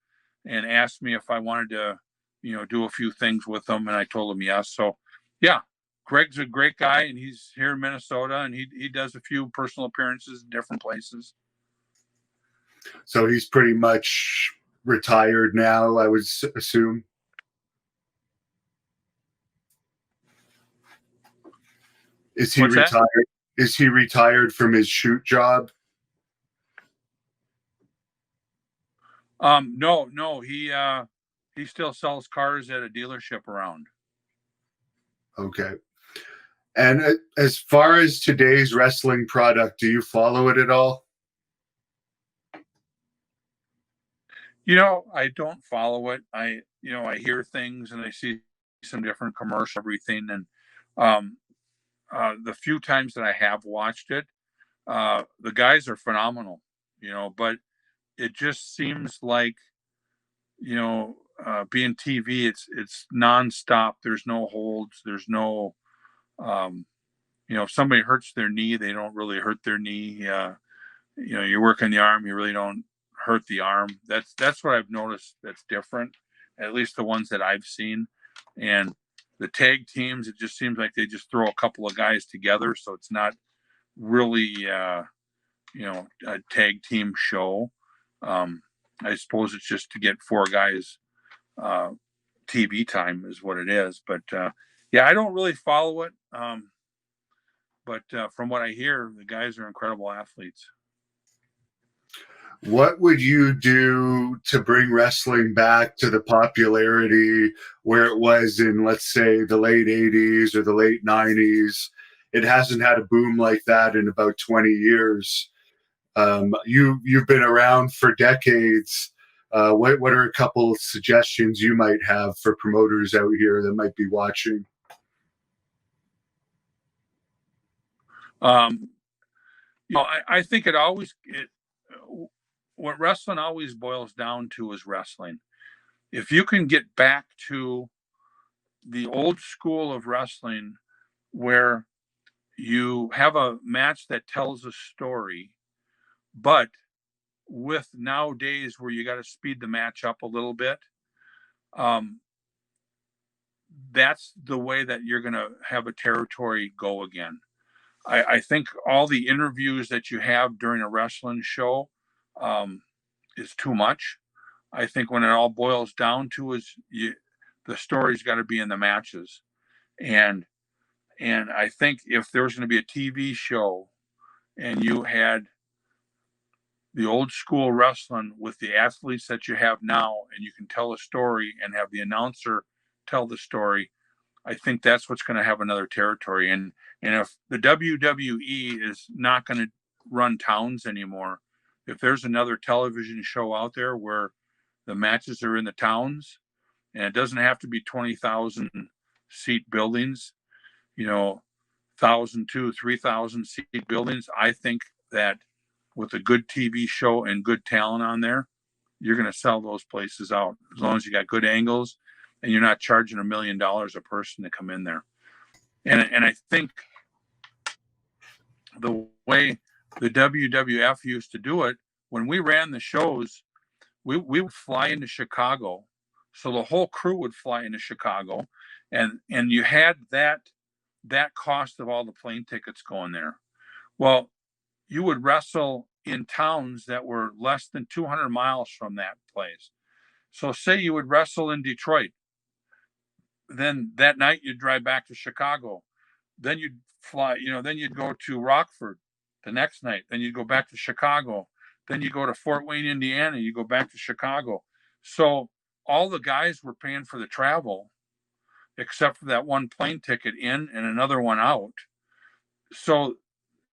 and asked me if I wanted to, do a few things with him, and I told him yes. So yeah, Greg's a great guy, and he's here in Minnesota, and he does a few personal appearances in different places. So he's pretty much retired now, I would assume. Is he What's retired? That? Is he retired from his shoot job? No, he still sells cars at a dealership around. Okay. And as far as today's wrestling product, do you follow it at all? I don't follow it. I hear things and I see some different commercial, everything. And um, the few times that I have watched it, the guys are phenomenal, but it just seems like, being TV, it's nonstop. There's no holds. There's no, um, if somebody hurts their knee, they don't really hurt their knee. You work on the arm, you really don't hurt the arm. That's what I've noticed that's different, at least the ones that I've seen. And the tag teams, it just seems like they just throw a couple of guys together, so it's not really a tag team show. Um, I suppose it's just to get four guys uh, TV time is what it is. But yeah, I don't really follow it. But from what I hear, the guys are incredible athletes. What would you do to bring wrestling back to the popularity where it was in, let's say, the late 80s or the late 90s? It hasn't had a boom like that in about 20 years. You've been around for decades. What are a couple of suggestions you might have for promoters out here that might be watching? Um, I think what wrestling always boils down to is wrestling. If you can get back to the old school of wrestling where you have a match that tells a story, but with nowadays where you got to speed the match up a little bit, um, that's the way that you're going to have a territory go again. I think all the interviews that you have during a wrestling show um, is too much. I think when it all boils down to is the story's got to be in the matches, and I think if there was going to be a TV show and you had the old school wrestling with the athletes that you have now, and you can tell a story and have the announcer tell the story, I think that's what's going to have another territory. And if the WWE is not going to run towns anymore, if there's another television show out there where the matches are in the towns, and it doesn't have to be 20,000 seat buildings, 1,000, 2,000, 3,000 seat buildings. I think that with a good TV show and good talent on there, you're going to sell those places out as long as you got good angles and you're not charging $1 million a person to come in there. And I think the way the WWF used to do it, when we ran the shows, we would fly into Chicago. So the whole crew would fly into Chicago, and you had that cost of all the plane tickets going there. Well, you would wrestle in towns that were less than 200 miles from that place. So say you would wrestle in Detroit, then that night you'd drive back to Chicago. Then you'd fly, then you'd go to Rockford the next night. Then you'd go back to Chicago. Then you go to Fort Wayne, Indiana. You go back to Chicago. So all the guys were paying for the travel, except for that one plane ticket in and another one out. So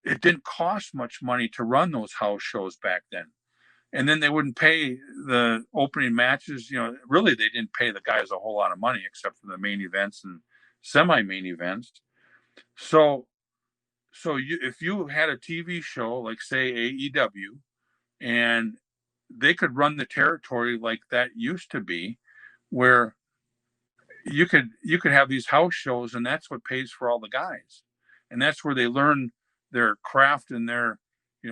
it didn't cost much money to run those house shows back then. And then they wouldn't pay the opening matches. Really, they didn't pay the guys a whole lot of money except for the main events and semi-main events. So, if you had a TV show like say AEW, and they could run the territory like that used to be, where you could have these house shows, and that's what pays for all the guys, and that's where they learn their craft and their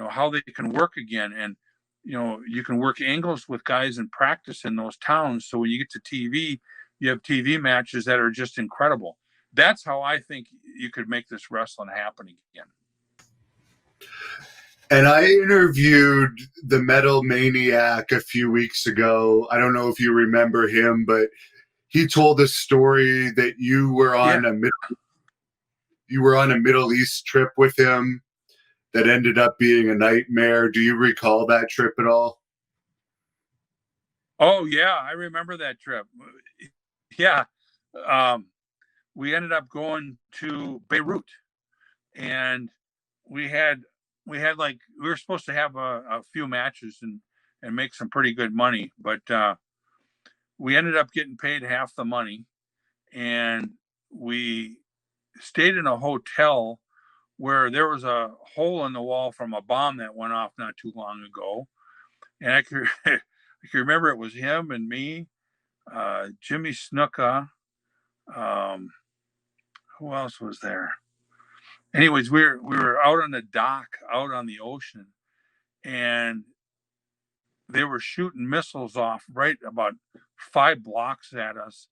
how they can work again, and you can work angles with guys and practice in those towns, so when you get to TV, you have TV matches that are just incredible. That's how I think you could make this wrestling happen again. And I interviewed the Metal Maniac a few weeks ago. I don't know if you remember him, but he told a story that you were on a Middle East trip with him that ended up being a nightmare. Do you recall that trip at all? Oh yeah, I remember that trip. Yeah, um, we ended up going to Beirut, and we had we were supposed to have a few matches, and make some pretty good money. But we ended up getting paid half the money, and we stayed in a hotel where there was a hole in the wall from a bomb that went off not too long ago. And I could, I can remember it was him and me, Jimmy Snuka. Um, who else was there? Anyways, we were out on the dock, out on the ocean, and they were shooting missiles off right about 5 blocks at us,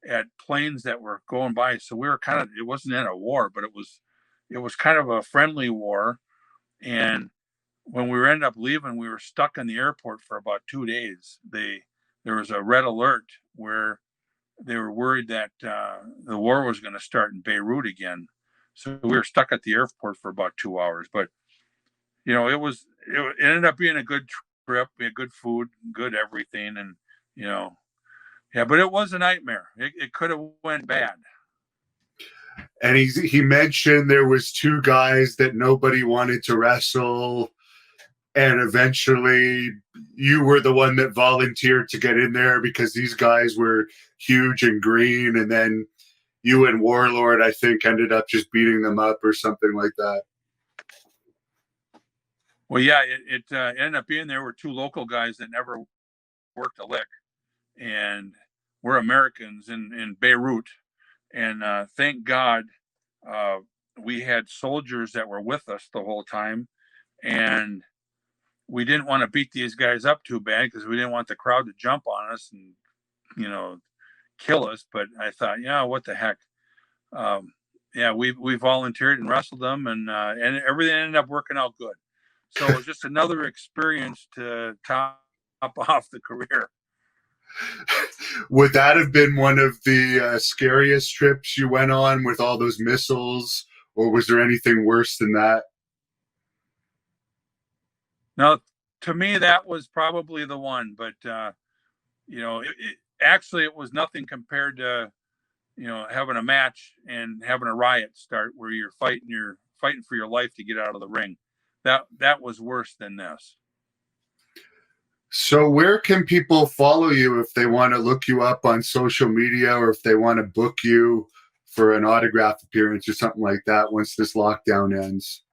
at planes that were going by. So we were kind of, it wasn't in a war, but it was kind of a friendly war. And when we ended up leaving, we were stuck in the airport for about 2 days. There was a red alert where they were worried that the war was going to start in Beirut again. So we were stuck at the airport for about 2 hours. But it ended up being a good trip. We had good food, good everything, and you know, yeah. But it was a nightmare. It could have went bad. And he mentioned there was two guys that nobody wanted to wrestle, and eventually you were the one that volunteered to get in there because these guys were huge and green, and then you and Warlord, I think, ended up just beating them up or something like that. Well, yeah, it ended up being there were two local guys that never worked a lick, and we're Americans in Beirut, and thank God uh, we had soldiers that were with us the whole time, and we didn't want to beat these guys up too bad because we didn't want the crowd to jump on us and you know kill us. But I thought, yeah, what the heck. Yeah, we volunteered and wrestled them, and everything ended up working out good. So it was just another experience to top off the career. Would that have been one of the scariest trips you went on with all those missiles, or was there anything worse than that? Now, to me, that was probably the one, but actually it was nothing compared to having a match and having a riot start where you're fighting for your life to get out of the ring. That was worse than this. So where can people follow you if they want to look you up on social media, or if they want to book you for an autograph appearance or something like that once this lockdown ends?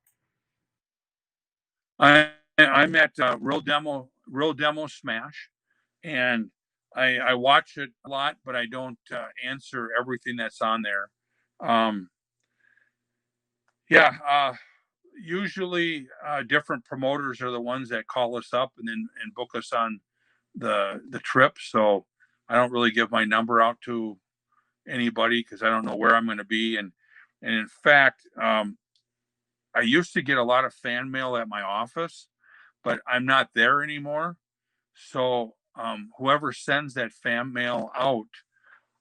I'm at Real Demo Smash, and I watch it a lot, but I don't answer everything that's on there. Um, yeah, usually different promoters are the ones that call us up and book us on the trip. So I don't really give my number out to anybody because I don't know where I'm going to be. And in fact, I used to get a lot of fan mail at my office, but I'm not there anymore. So whoever sends that fan mail out,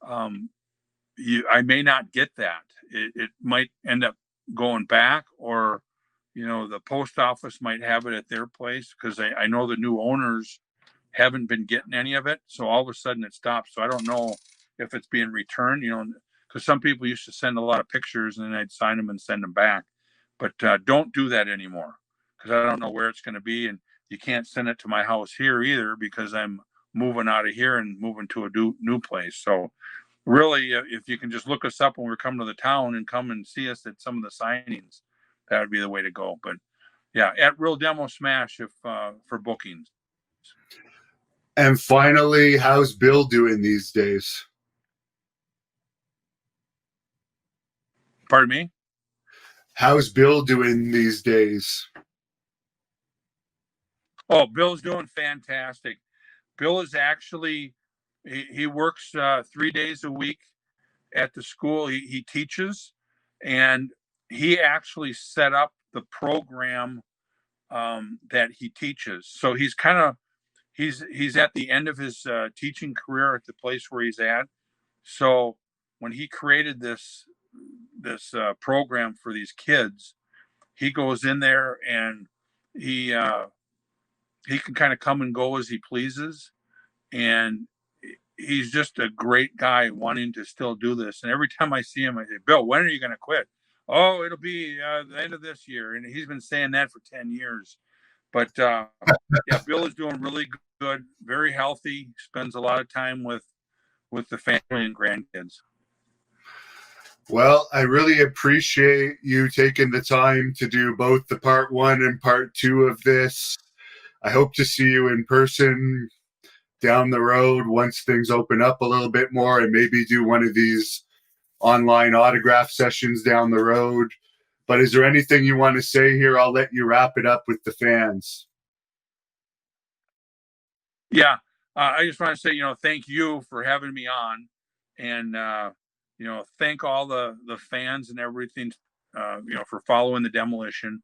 um, I may not get that. It might end up going back, or the post office might have it at their place because I know the new owners haven't been getting any of it. So all of a sudden it stops. So I don't know if it's being returned. Because some people used to send a lot of pictures and then I'd sign them and send them back. But don't do that anymore because I don't know where it's going to be, and you can't send it to my house here either because I'm moving out of here and moving to a new place. So really, if you can just look us up when we're coming to the town and come and see us at some of the signings, that would be the way to go. But yeah, at Real Demo Smash if for bookings. And finally, how's Bill doing these days? Pardon me? How's Bill doing these days? Oh, Bill's doing fantastic. Bill is actually he works 3 days a week at the school he teaches, and he actually set up the program that he teaches. So he's at the end of his teaching career at the place where he's at. So when he created this program for these kids, he goes in there and he uh, he can kind of come and go as he pleases, and he's just a great guy wanting to still do this. And every time I see him, I say, Bill, when are you going to quit? Oh, it'll be the end of this year. And he's been saying that for 10 years. But yeah, Bill is doing really good, very healthy. Spends a lot of time with the family and grandkids. Well, I really appreciate you taking the time to do both the part 1 and part 2 of this. I hope to see you in person down the road once things open up a little bit more, and maybe do one of these online autograph sessions down the road. But is there anything you want to say here? I'll let you wrap it up with the fans. Yeah, I just want to say, thank you for having me on, and thank all the fans and everything, for following the Demolition.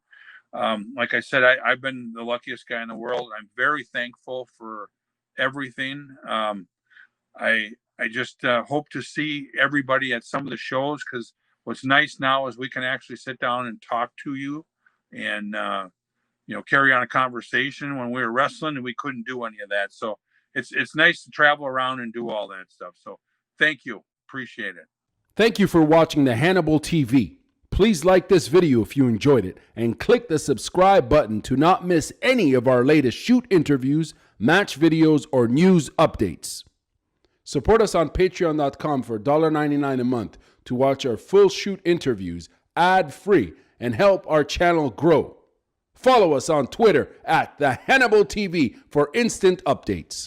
Like I said, I've been the luckiest guy in the world. I'm very thankful for everything. I just hope to see everybody at some of the shows, because what's nice now is we can actually sit down and talk to you, and carry on a conversation. When we were wrestling and we couldn't do any of that, so it's nice to travel around and do all that stuff. So thank you, appreciate it. Thank you for watching the Hannibal TV. Please like this video if you enjoyed it, and click the subscribe button to not miss any of our latest shoot interviews, match videos, or news updates. Support us on patreon.com for $1.99 a month to watch our full shoot interviews ad-free and help our channel grow. Follow us on Twitter at the Hannibal TV for instant updates.